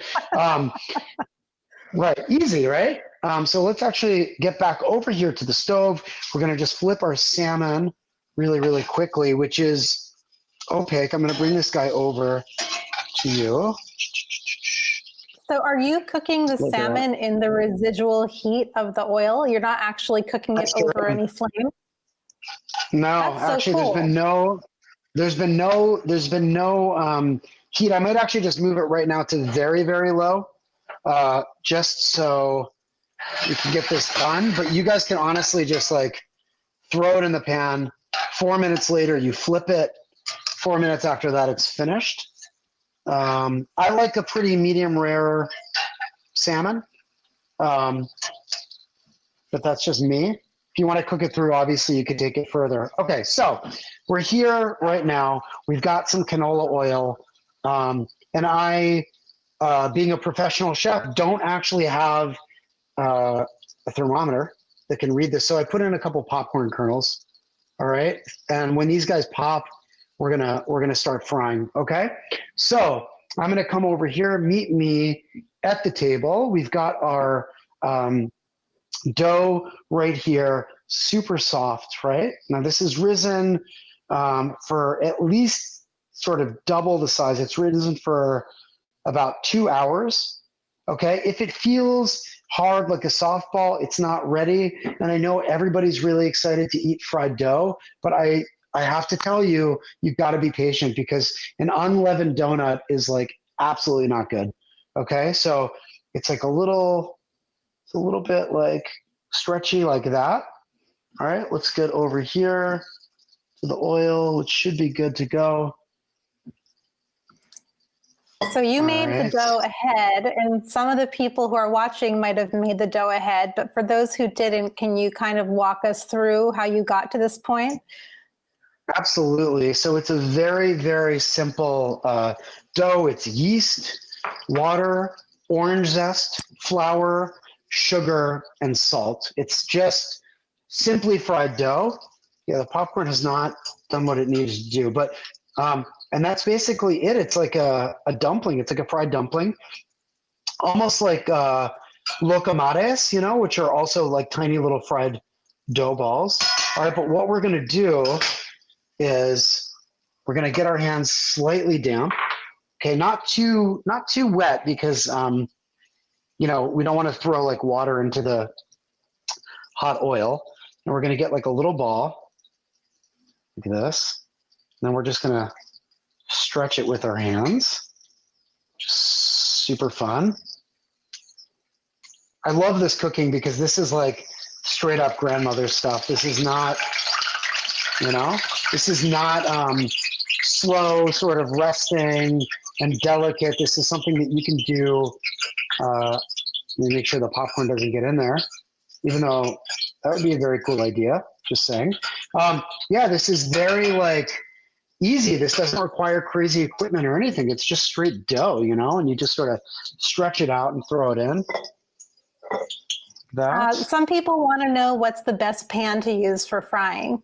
Right, easy, right? So let's actually get back over here to the stove. We're gonna just flip our salmon really, really quickly, which is opaque. I'm gonna bring this guy over to you. So are you cooking the Look at salmon in the residual heat of the oil? You're not actually cooking it That's over correct. any flame? No, That's so actually, cool. there's been no heat. I might actually just move it right now to very, very low, just so we can get this done. But you guys can honestly just like throw it in the pan. 4 minutes later, you flip it. 4 minutes after that, it's finished. I like a pretty medium rare salmon, but that's just me. If you want to cook it through, obviously you could take it further. Okay, so we're here right now. We've got some canola oil, and I, being a professional chef, don't actually have a thermometer that can read this. So I put in a couple popcorn kernels. All right, and when these guys pop, we're gonna start frying. Okay, so I'm gonna come over here. Meet me at the table. We've got our dough right here, super soft, right? Now this is risen for at least sort of double the size. It's risen for about 2 hours. Okay, if it feels hard like a softball, it's not ready. And I know everybody's really excited to eat fried dough, but I have to tell you, you've got to be patient because an unleavened donut is like absolutely not good. Okay, so it's like a little bit like stretchy like that. All right, let's get over here to the oil, which should be good to go. So you All made the right. dough ahead, and some of the people who are watching might have made the dough ahead, but for those who didn't, can you kind of walk us through how you got to this point? Absolutely. So it's a very, very simple dough. It's yeast, water, orange zest, flour, sugar, and salt. It's just simply fried dough. Yeah, the popcorn has not done what it needs to do, but and that's basically it. It's like a dumpling. It's like a fried dumpling, almost like locamares, you know, which are also like tiny little fried dough balls. All right, but what we're gonna do is we're gonna get our hands slightly damp. Okay, not too wet because you know, we don't want to throw like water into the hot oil. And we're gonna get like a little ball like this. And then we're just gonna stretch it with our hands. Just super fun. I love this cooking because this is like straight up grandmother stuff. This is not, you know, this is not slow, sort of resting and delicate. This is something that you can do. Let me make sure the popcorn doesn't get in there, even though that would be a very cool idea. Just saying. Yeah, this is very like easy. This doesn't require crazy equipment or anything. It's just straight dough, you know, and you just sort of stretch it out and throw it in. Some people want to know what's the best pan to use for frying.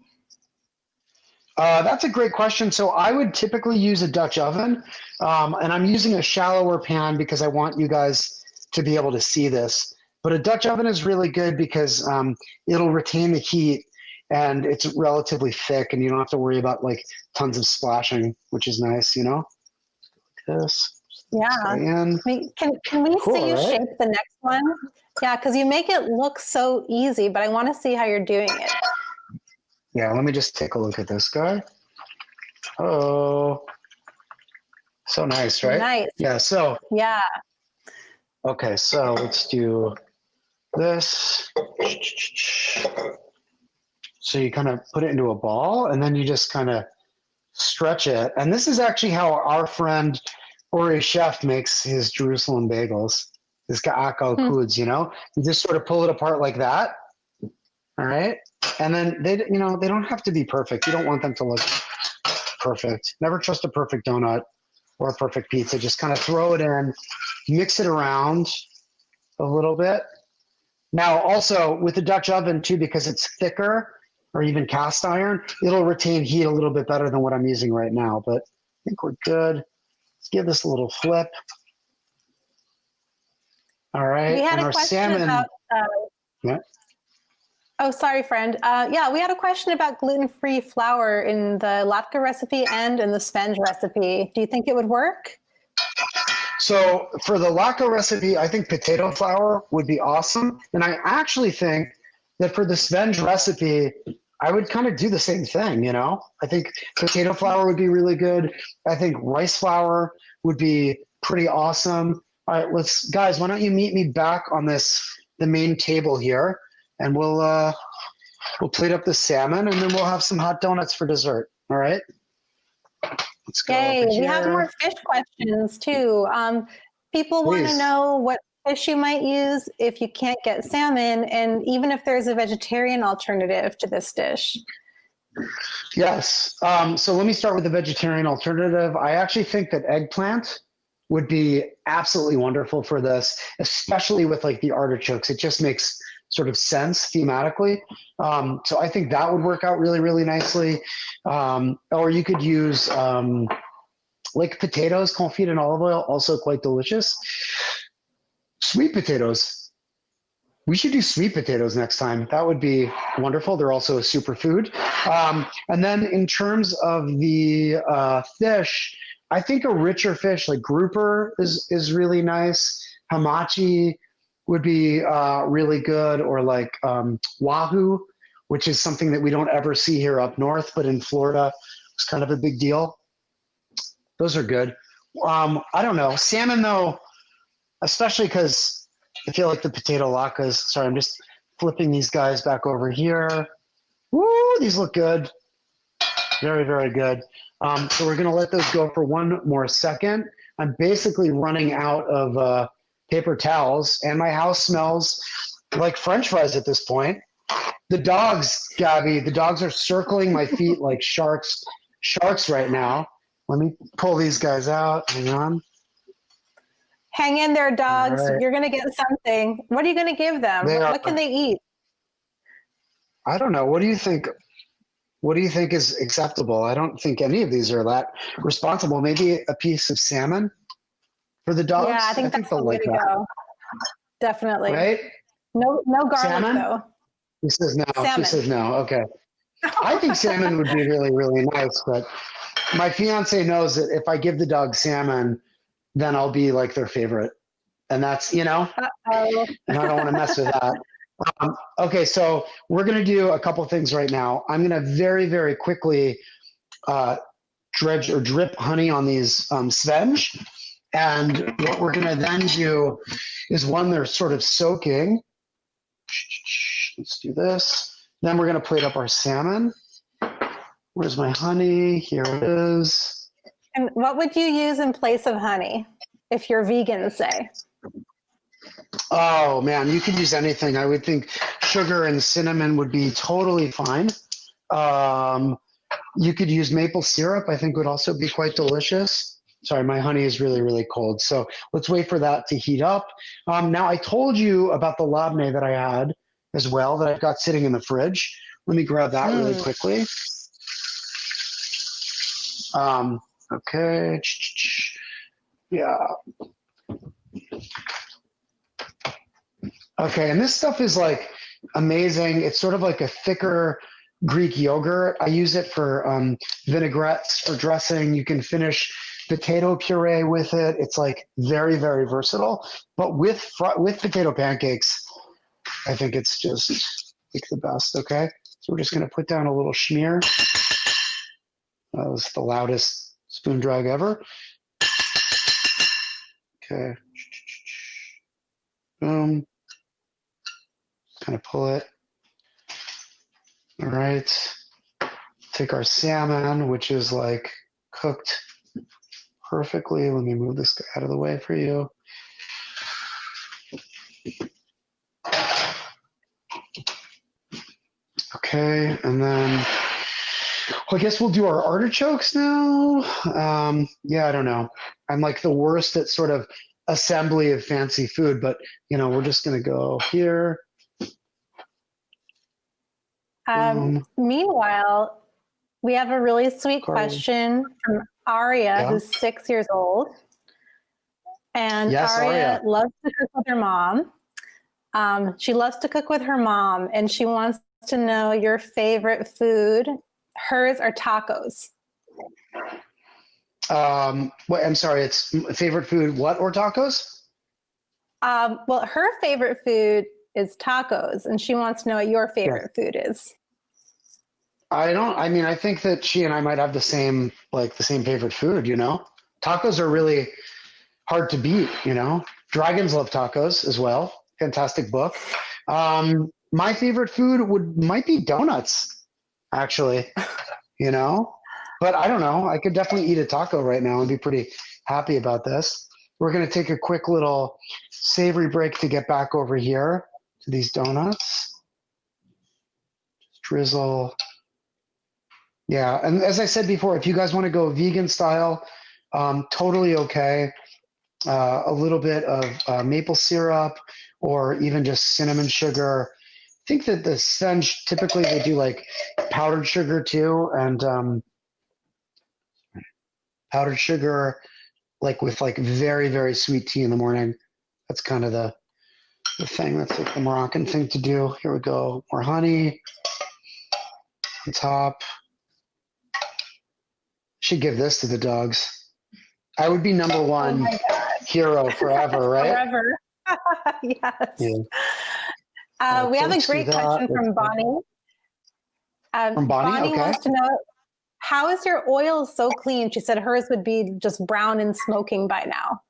That's a great question. So I would typically use a Dutch oven, and I'm using a shallower pan because I want you guys to be able to see this. But a Dutch oven is really good because it'll retain the heat, and it's relatively thick, and you don't have to worry about like tons of splashing, which is nice, you know. Like this. Yeah. Can we Cool, see you right? shape the next one? Yeah, because you make it look so easy, but I want to see how you're doing it. Yeah, let me just take a look at this guy. Oh, so nice, right? Nice. Yeah, so. Yeah. Okay, so let's do this. So you kind of put it into a ball, and then you just kind of stretch it. And this is actually how our friend Ori Chef makes his Jerusalem bagels. This guy Acknowledgements, you know, you just sort of pull it apart like that. All right, and then they don't have to be perfect. You don't want them to look perfect. Never trust a perfect donut or a perfect pizza. Just kind of throw it in, mix it around a little bit. Now, also with the Dutch oven too, because it's thicker or even cast iron, it'll retain heat a little bit better than what I'm using right now. But I think we're good. Let's give this a little flip. All right, We had and a our question salmon. about. Yeah. Oh, sorry, friend. Yeah, we had a question about gluten-free flour in the latke recipe and in the spenge recipe. Do you think it would work? So for the latke recipe, I think potato flour would be awesome. And I actually think that for the spenge recipe, I would kind of do the same thing, you know? I think potato flour would be really good. I think rice flour would be pretty awesome. All right, guys, why don't you meet me back on the main table here, and we'll plate up the salmon, and then we'll have some hot donuts for dessert. All right? Let's go Yay, over we have here. more fish questions too. People want to Please. know what fish you might use if you can't get salmon, and even if there's a vegetarian alternative to this dish. Yes. So let me start with the vegetarian alternative. I actually think that eggplant would be absolutely wonderful for this, especially with like the artichokes. It just makes sort of sense thematically. So I think that would work out really, really nicely. Or you could use like potatoes, confit in olive oil, also quite delicious. Sweet potatoes. We should do sweet potatoes next time. That would be wonderful. They're also a superfood. And then in terms of the fish, I think a richer fish like grouper is really nice. Hamachi would be really good, or like wahoo, which is something that we don't ever see here up north, but in Florida, it's kind of a big deal. Those are good. I don't know. Salmon, though, especially because I feel like the potato latkes. Sorry, I'm just flipping these guys back over here. Woo, these look good. Very, very good. So we're going to let those go for one more second. I'm basically running out of paper towels, and my house smells like French fries at this point. The dogs, Gabby, the dogs are circling my feet like sharks right now. Let me pull these guys out. Hang on. Hang in there, dogs. All right. You're going to get something. What are you going to give them? What can they eat? I don't know. What do you think? What do you think is acceptable? I don't think any of these are that responsible. Maybe a piece of salmon for the dogs? Yeah, I think that's the they'll way like to that. go. Definitely. Right? No garlic, Salmon? though. She says no. Salmon. She says no. Okay. I think salmon would be really, really nice, but my fiance knows that if I give the dog salmon, then I'll be like their favorite. And that's, you know, Uh-oh. and I don't want to mess with that. Okay, so we're going to do a couple things right now. I'm going to very, very quickly dredge or drip honey on these svenge. And what we're going to then do is when they're sort of soaking, let's do this. Then we're going to plate up our salmon. Where's my honey? Here it is. And what would you use in place of honey if you're vegan, say? Oh man, you could use anything. I would think sugar and cinnamon would be totally fine. You could use maple syrup. I think would also be quite delicious. Sorry, my honey is really, really cold. So let's wait for that to heat up. Now I told you about the labneh that I had as well that I've got sitting in the fridge. Let me grab that really quickly. Okay. Yeah. Okay, and this stuff is like amazing. It's sort of like a thicker Greek yogurt. I use it for vinaigrettes or dressing. You can finish potato puree with it. It's like very, very versatile. But with potato pancakes, I think it's just like the best. Okay, so we're just going to put down a little schmear. That was the loudest spoon drag ever. Okay. Boom. Kind of pull it. All right. Take our salmon, which is like cooked perfectly. Let me move this guy out of the way for you. Okay, and then I guess we'll do our artichokes now. Yeah, I don't know. I'm like the worst at sort of assembly of fancy food, but you know, we're just gonna go here. Meanwhile, we have a really sweet question from Aria, who's 6 years old. And Yes, Aria Aria. loves to cook with her mom. She loves to cook with her mom, and she wants to know your favorite food. Hers are tacos. What? I'm sorry. It's favorite food. What or tacos? Well, her favorite food is tacos, and she wants to know what your favorite food is. I mean, I think that she and I might have the same favorite food, you know? Tacos are really hard to beat, you know? Dragons love tacos as well. Fantastic book. My favorite food might be donuts, actually, you know? But I don't know. I could definitely eat a taco right now and be pretty happy about this. We're going to take a quick little savory break to get back over here to these donuts. Just drizzle. Yeah, and as I said before, if you guys want to go vegan style, totally okay. A little bit of maple syrup or even just cinnamon sugar. I think that the svenge, typically they do like powdered sugar too, and powdered sugar like with like very, very sweet tea in the morning. That's kind of the thing. That's like the Moroccan thing to do. Here we go. More honey on top. Should give this to the dogs. I would be number one hero forever, right? Forever. Yes. Yeah. We have a great question from Bonnie. From Bonnie, okay. Wants to know, how is your oil so clean? She said hers would be just brown and smoking by now.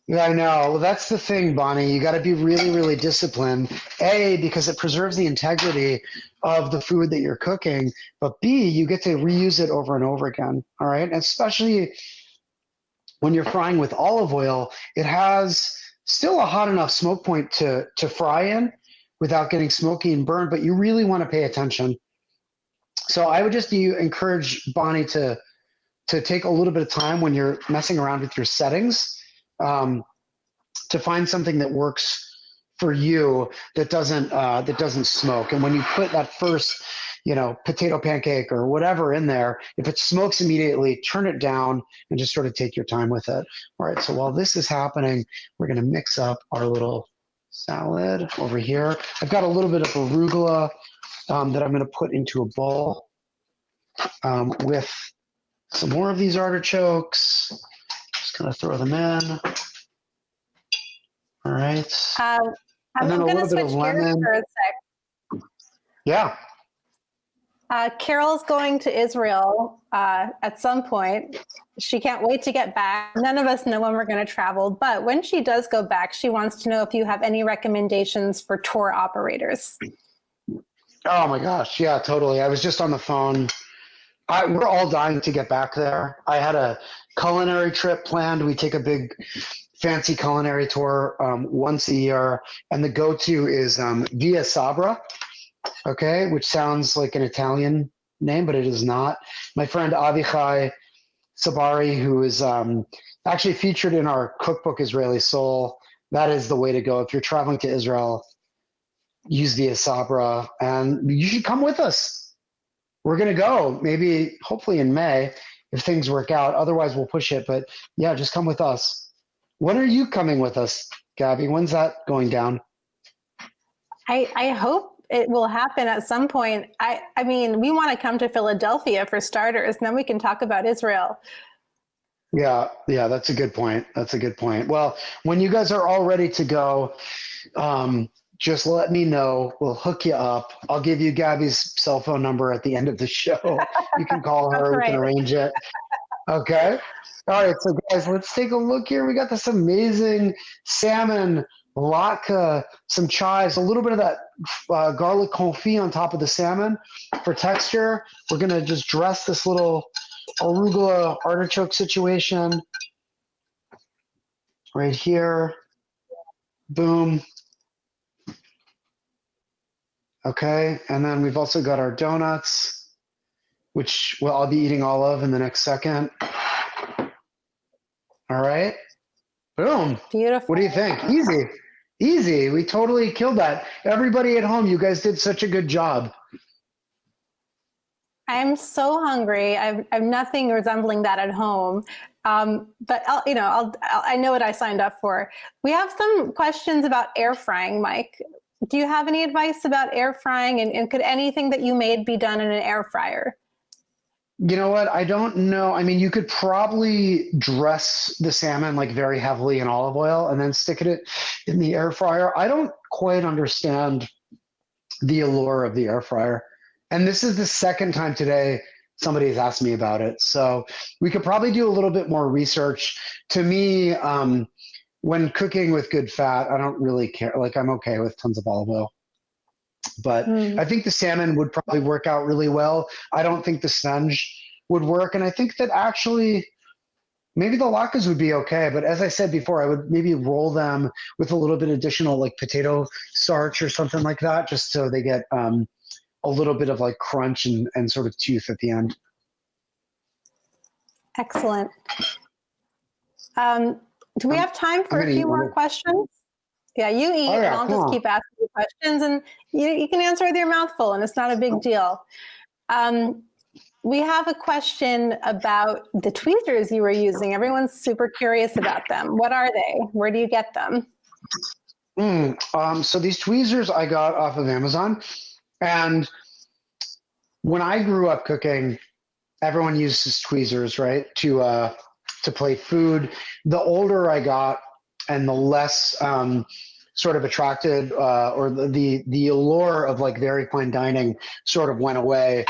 Yeah, I know. Well, that's the thing, Bonnie. You got to be really, really disciplined. A, because it preserves the integrity of the food that you're cooking. But B, you get to reuse it over and over again. All right. And especially when you're frying with olive oil, it has still a hot enough smoke point to fry in without getting smoky and burned, but you really want to pay attention. So I would just encourage Bonnie to take a little bit of time when you're messing around with your settings, to find something that works for you that doesn't smoke. And when you put that first, potato pancake or whatever in there, if it smokes immediately, turn it down and just sort of take your time with it. All right, so while this is happening, we're going to mix up our little salad over here. I've got a little bit of arugula that I'm going to put into a bowl with some more of these artichokes. Just going to throw them in. All right. I'm And then a going to little bit switch of gears lemon. for a sec. Yeah. Carol's going to Israel at some point. She can't wait to get back. None of us know when we're going to travel, but when she does go back, she wants to know if you have any recommendations for tour operators. Oh my gosh. Yeah, totally. I was just on the phone. We're all dying to get back there. I had a culinary trip planned. We take a big fancy culinary tour once a year, and the go-to is Via Sabra, okay, which sounds like an Italian name, but it is not. My friend Avichai Sabari, who is actually featured in our cookbook, Israeli Soul, that is the way to go. If you're traveling to Israel, use Via Sabra, and you should come with us. We're going to go, maybe, hopefully in May, if things work out. Otherwise, we'll push it, but yeah, just come with us. When are you coming with us, Gabby? When's that going down? I hope it will happen at some point. I mean, we want to come to Philadelphia for starters, and then we can talk about Israel. Yeah, that's a good point. That's a good point. Well, when you guys are all ready to go, just let me know. We'll hook you up. I'll give you Gabby's cell phone number at the end of the show. You can call her. We can arrange it. Okay. All right. So, guys, let's take a look here. We got this amazing salmon, latke, some chives, a little bit of that garlic confit on top of the salmon for texture. We're going to just dress this little arugula artichoke situation right here. Boom. Okay, and then we've also got our donuts, which I'll be eating all of in the next second. All right, boom. Beautiful. What do you think? Easy. We totally killed that. Everybody at home, you guys did such a good job. I'm so hungry. I've nothing resembling that at home. But I know what I signed up for. We have some questions about air frying, Mike. Do you have any advice about air frying, and could anything that you made be done in an air fryer? You know what? I don't know. I mean, you could probably dress the salmon like very heavily in olive oil and then stick it in the air fryer. I don't quite understand the allure of the air fryer. And this is the second time today somebody has asked me about it. So we could probably do a little bit more research. To me, when cooking with good fat, I don't really care. Like, I'm okay with tons of olive oil. But I think the salmon would probably work out really well. I don't think the sponge would work. And I think that actually maybe the latkes would be okay. But as I said before, I would maybe roll them with a little bit additional like potato starch or something like that, just so they get a little bit of like crunch and sort of tooth at the end. Excellent. Do we have time for a few more questions? Yeah, you eat, and I'll just keep asking you questions, and you can answer with your mouth full, and it's not a big deal. We have a question about the tweezers you were using. Everyone's super curious about them. What are they? Where do you get them? So these tweezers I got off of Amazon, and when I grew up cooking, everyone uses tweezers, right, to plate food. The older I got, and the less sort of attracted or the allure of like very fine dining sort of went away,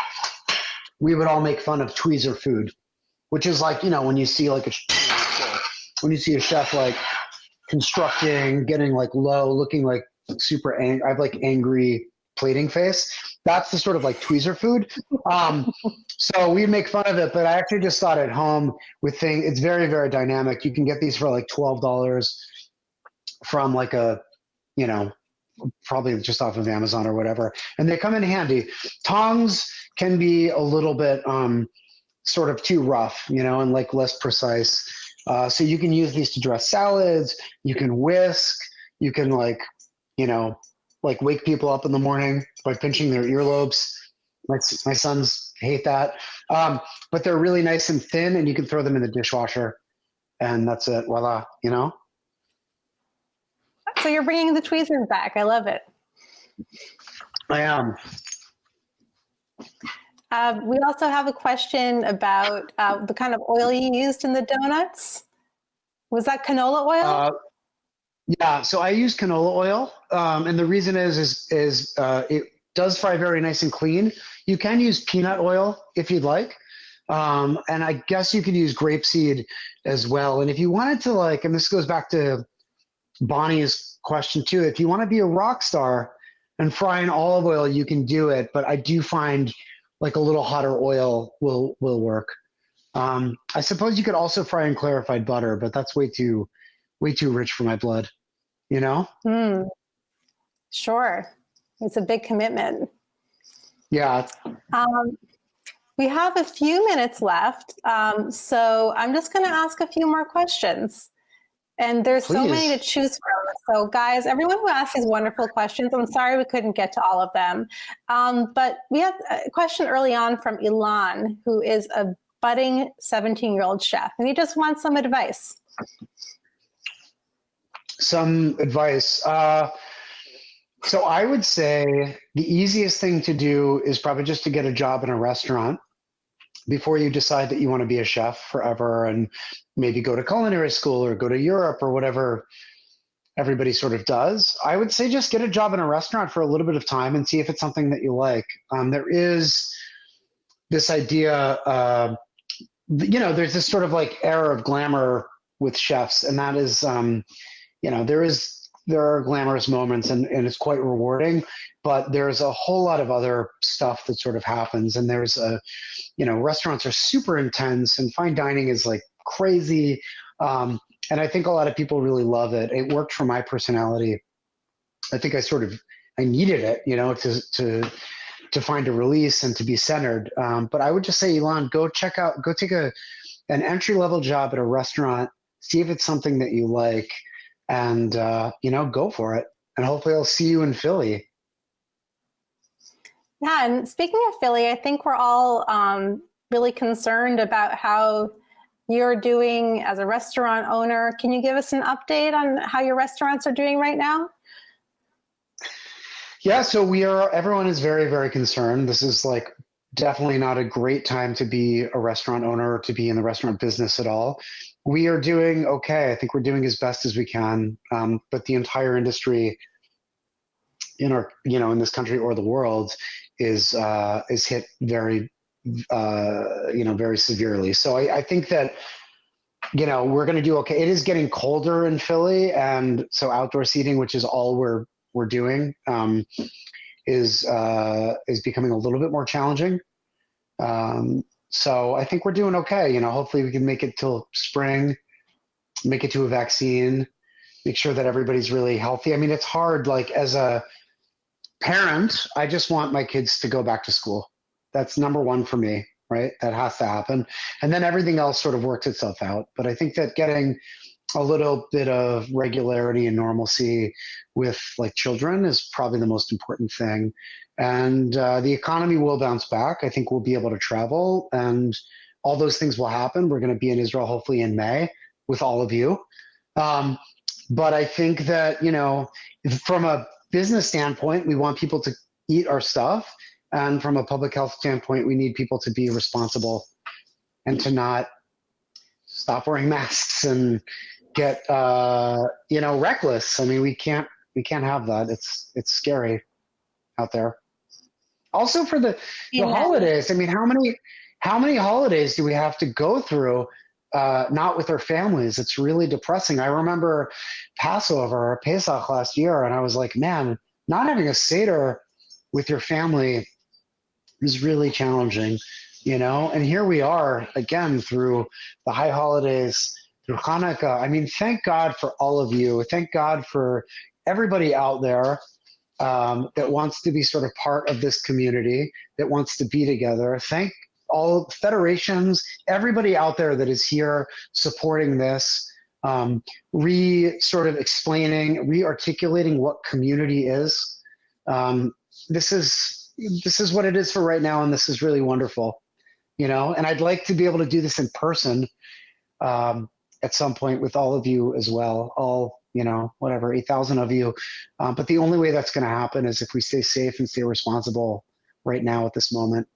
we would all make fun of tweezer food, which is like, when you see like a chef like constructing, getting like low, looking like super angry. I have like angry plating face. That's the sort of like tweezer food. So we make fun of it, but I actually just thought at home with things, it's very, very dynamic. You can get these for like $12 from like a, you know, probably just off of Amazon or whatever. And they come in handy. Tongs can be a little bit sort of too rough, you know, and like less precise. So you can use these to dress salads. You can whisk. You can like, you know, like wake people up in the morning by pinching their earlobes. My sons hate that. But they're really nice and thin, and you can throw them in the dishwasher, and that's it. Voila, you know? So you're bringing the tweezers back. I love it. I am. We also have a question about the kind of oil you used in the donuts. Was that canola oil? Yeah, so I use canola oil, and the reason is it does fry very nice and clean. You can use peanut oil if you'd like, and I guess you could use grapeseed as well. And if you wanted to, like, and this goes back to Bonnie's question too, if you want to be a rock star and fry in olive oil, you can do it. But I do find like a little hotter oil will work. I suppose you could also fry in clarified butter, but that's way too rich for my blood, you know? Sure. It's a big commitment. Yeah. We have a few minutes left, so I'm just going to ask a few more questions. And there's so many to choose from. So guys, everyone who asked these wonderful questions, I'm sorry we couldn't get to all of them. But we had a question early on from Ilan, who is a budding 17-year-old chef, and he just wants some advice. Some advice. So I would say the easiest thing to do is probably just to get a job in a restaurant before you decide that you want to be a chef forever and maybe go to culinary school or go to Europe or whatever everybody sort of does. I would say just get a job in a restaurant for a little bit of time and see if it's something that you like. There is this idea, you know, there's this sort of like air of glamour with chefs, and that is, you know, there are glamorous moments and it's quite rewarding, but there's a whole lot of other stuff that sort of happens. And there's you know, restaurants are super intense and fine dining is like crazy. And I think a lot of people really love it. It worked for my personality. I think I needed it, you know, to find a release and to be centered. But I would just say, Elon, go take an entry-level job at a restaurant, see if it's something that you like, and, you know, go for it. And hopefully I'll see you in Philly. Yeah, and speaking of Philly, I think we're all really concerned about how you're doing as a restaurant owner. Can you give us an update on how your restaurants are doing right now? Yeah, so everyone is very, very concerned. This is like definitely not a great time to be a restaurant owner or to be in the restaurant business at all. We are doing okay. I think we're doing as best as we can. But the entire industry in this country or the world is hit very, very severely. So I think that, you know, we're going to do okay. It is getting colder in Philly, and so outdoor seating, which is all we're doing, is becoming a little bit more challenging. So I think we're doing okay. You know, hopefully we can make it till spring, make it to a vaccine, make sure that everybody's really healthy. I mean, it's hard. Like, as a parent, I just want my kids to go back to school. That's number one for me, right? That has to happen. And then everything else sort of works itself out. But I think that getting a little bit of regularity and normalcy with like children is probably the most important thing. And the economy will bounce back. I think we'll be able to travel and all those things will happen. We're going to be in Israel hopefully in May with all of you. But I think that, you know, from a business standpoint, we want people to eat our stuff. And from a public health standpoint, we need people to be responsible and to not stop wearing masks and get, reckless. I mean, we can't have that. It's scary out there. Also for the holidays, I mean, how many holidays do we have to go through not with our families? It's really depressing. I remember Passover or Pesach last year, and I was like, man, not having a Seder with your family is really challenging, you know? And here we are again through the high holidays, through Hanukkah. I mean, thank God for all of you. Thank God for everybody out there that wants to be sort of part of this community, that wants to be together. Thank all federations, everybody out there that is here supporting this, re-articulating what community is. This is what it is for right now, and this is really wonderful, you know. And I'd like to be able to do this in person at some point with all of you as well. All, you know, whatever, 8,000 of you. But the only way that's going to happen is if we stay safe and stay responsible right now at this moment.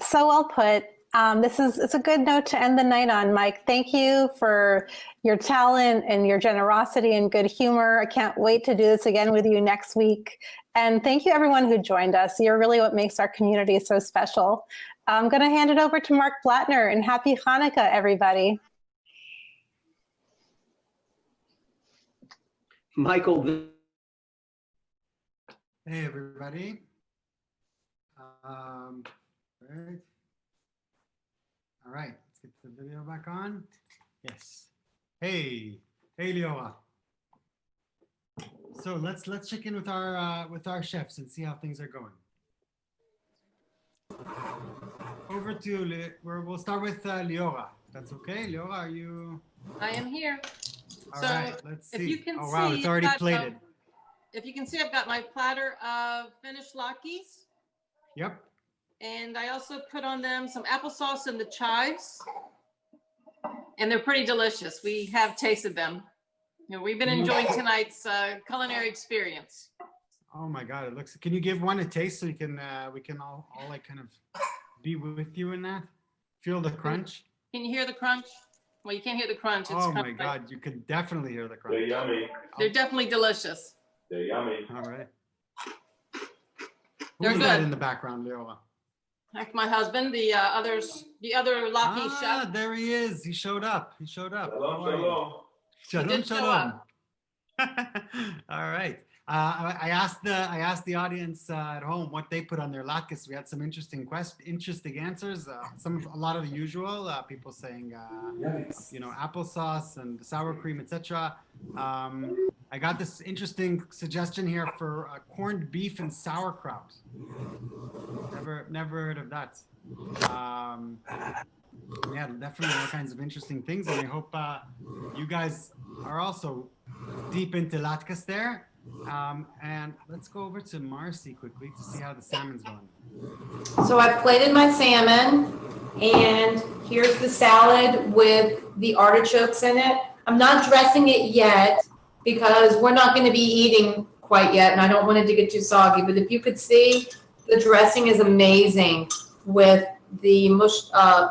So well put. It's a good note to end the night on, Mike. Thank you for your talent and your generosity and good humor. I can't wait to do this again with you next week. And thank you everyone who joined us. You're really what makes our community so special. I'm going to hand it over to Mark Blattner, and happy Hanukkah, everybody. Michael. Hey, everybody. Great. All right, let's get the video back on. Yes. Hey, Leora. So let's check in with our chefs and see how things are going. Over to you. We'll start with Leora. That's okay. Leora, are you? I am here. All So right, let's see. if you can oh wow, see, it's already I've got, plated. If you can see, I've got my platter of finished Latkes. Yep. And I also put on them some applesauce and the chives. And they're pretty delicious. We have tasted them. You know, we've been enjoying tonight's culinary experience. Oh my God, it looks. Can you give one a taste so we can all like kind of be with you in that? Feel the crunch. Can you hear the crunch? Well, you can't hear the crunch. It's oh my God, you could definitely hear the crunch. They're yummy. They're definitely delicious. They're yummy. All right. They're Who's that good. in the background, Leora? Like my husband, the other Latkes chef. There he is. He showed up. Shalom, Shalom. He did show up. All right. I asked the audience at home what they put on their latkes. We had some interesting answers. A lot of the usual people saying you know, applesauce and sour cream, etc. I got this interesting suggestion here for corned beef and sauerkraut. Never heard of that. Yeah, definitely all kinds of interesting things, and I hope you guys are also deep into latkes there. And let's go over to Marcy quickly to see how the salmon's going. So I've plated my salmon, and here's the salad with the artichokes in it. I'm not dressing it yet because we're not going to be eating quite yet, and I don't want it to get too soggy. But if you could see, the dressing is amazing with the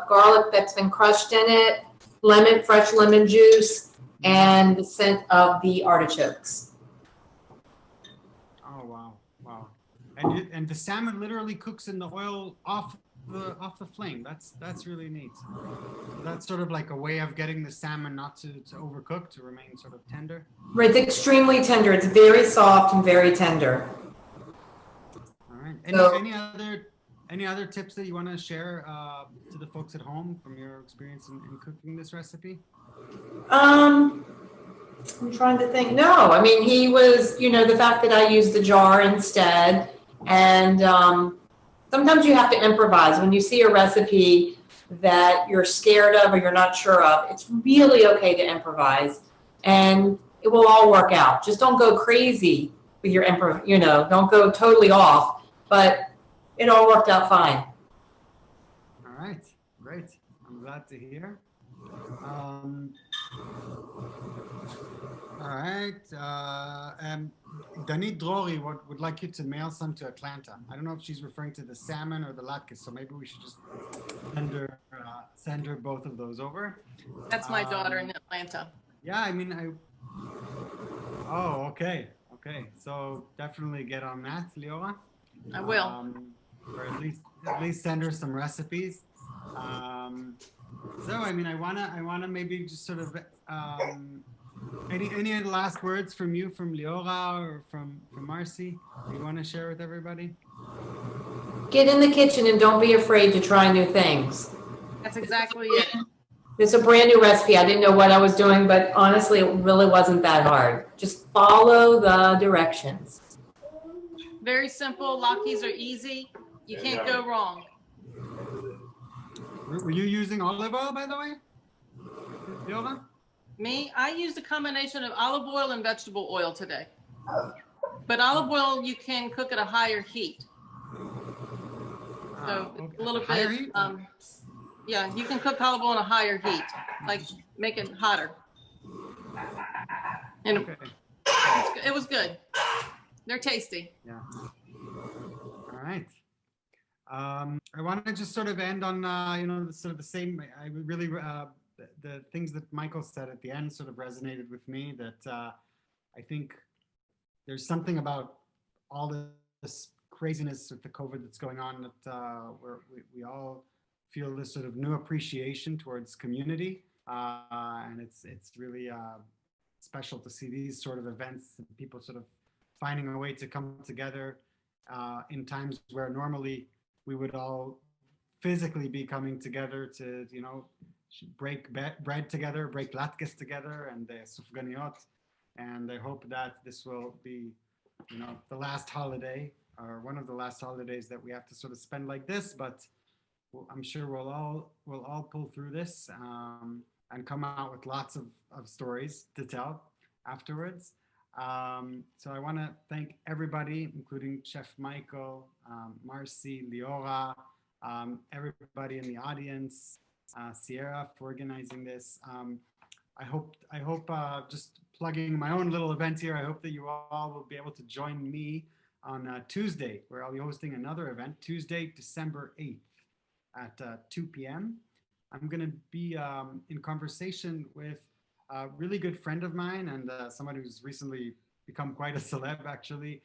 garlic that's been crushed in it, fresh lemon juice, and the scent of the artichokes. Oh wow! And the salmon literally cooks in the oil off the flame. That's really neat. So that's sort of like a way of getting the salmon not to overcook, to remain sort of tender. Right, it's extremely tender. It's very soft and very tender. All right. So, any other tips that you want to share to the folks at home from your experience in cooking this recipe? I'm trying to think. No, I mean, he was, you know, the fact that I used the jar instead. And sometimes you have to improvise. When you see a recipe that you're scared of or you're not sure of, it's really okay to improvise. And it will all work out. Just don't go crazy with your don't go totally off. But it all worked out fine. All right, great. I'm glad to hear. All right. Danit Drori would like you to mail some to Atlanta. I don't know if she's referring to the salmon or the latkes, so maybe we should just send her both of those over. That's my daughter in Atlanta. Yeah, I mean, Oh, okay. Okay, so definitely get on that, Leora. I will. Or at least send her some recipes. So I mean, I wanna maybe just sort of Any last words from you, from Leora or from Marcy? You want to share with everybody? Get in the kitchen and don't be afraid to try new things. That's exactly it. It's a brand new recipe. I didn't know what I was doing, but honestly, it really wasn't that hard. Just follow the directions. Very simple. Latkes are easy. You can't go wrong. Were you using olive oil, by the way, Leora? Me, I used a combination of olive oil and vegetable oil today. But olive oil, you can cook at a higher heat. So Okay. a little Higher bit, heat? yeah, you can cook olive oil on a higher heat, like make it hotter. And Okay. it was good. They're tasty. Yeah. All right. I want to just sort of end on, sort of the same. I really, the things that Michael said at the end sort of resonated with me. That I think there's something about all this craziness with the COVID that's going on that we all feel this sort of new appreciation towards community, and it's really special to see these sort of events and people sort of finding a way to come together in times where normally we would all physically be coming together to, break bread together, break Latkes together, and the sufganiot. And I hope that this will be, the last holiday or one of the last holidays that we have to sort of spend like this. But I'm sure we'll all pull through this and come out with lots of stories to tell afterwards. So I want to thank everybody, including Chef Michael, Marcy, Leora, everybody in the audience, Sierra for organizing this. I hope just plugging my own little event here, I hope that you all will be able to join me on Tuesday, where I'll be hosting another event, Tuesday, December 8th at 2 p.m. I'm going to be in conversation with a really good friend of mine and someone who's recently become quite a celeb, actually,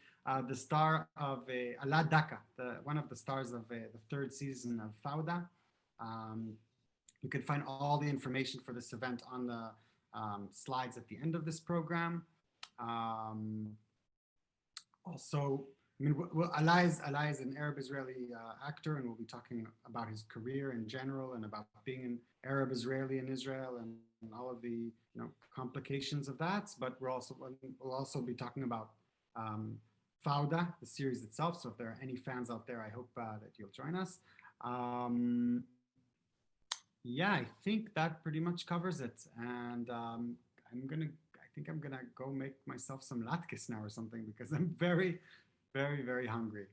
the star of Latkes, one of the stars of the third season of Fauda. You can find all the information for this event on the slides at the end of this program. Also, Alai is an Arab-Israeli actor, and we'll be talking about his career in general and about being an Arab-Israeli in Israel and all of the complications of that. But we'll also be talking about Fauda, the series itself. So if there are any fans out there, I hope that you'll join us. Yeah, I think that pretty much covers it. And I think I'm gonna go make myself some latkes now or something because I'm very, very, very hungry.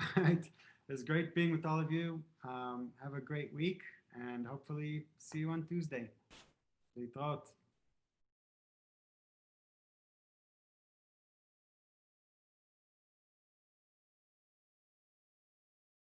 All right, it was great being with all of you. Have a great week and hopefully see you on Tuesday. להתראות.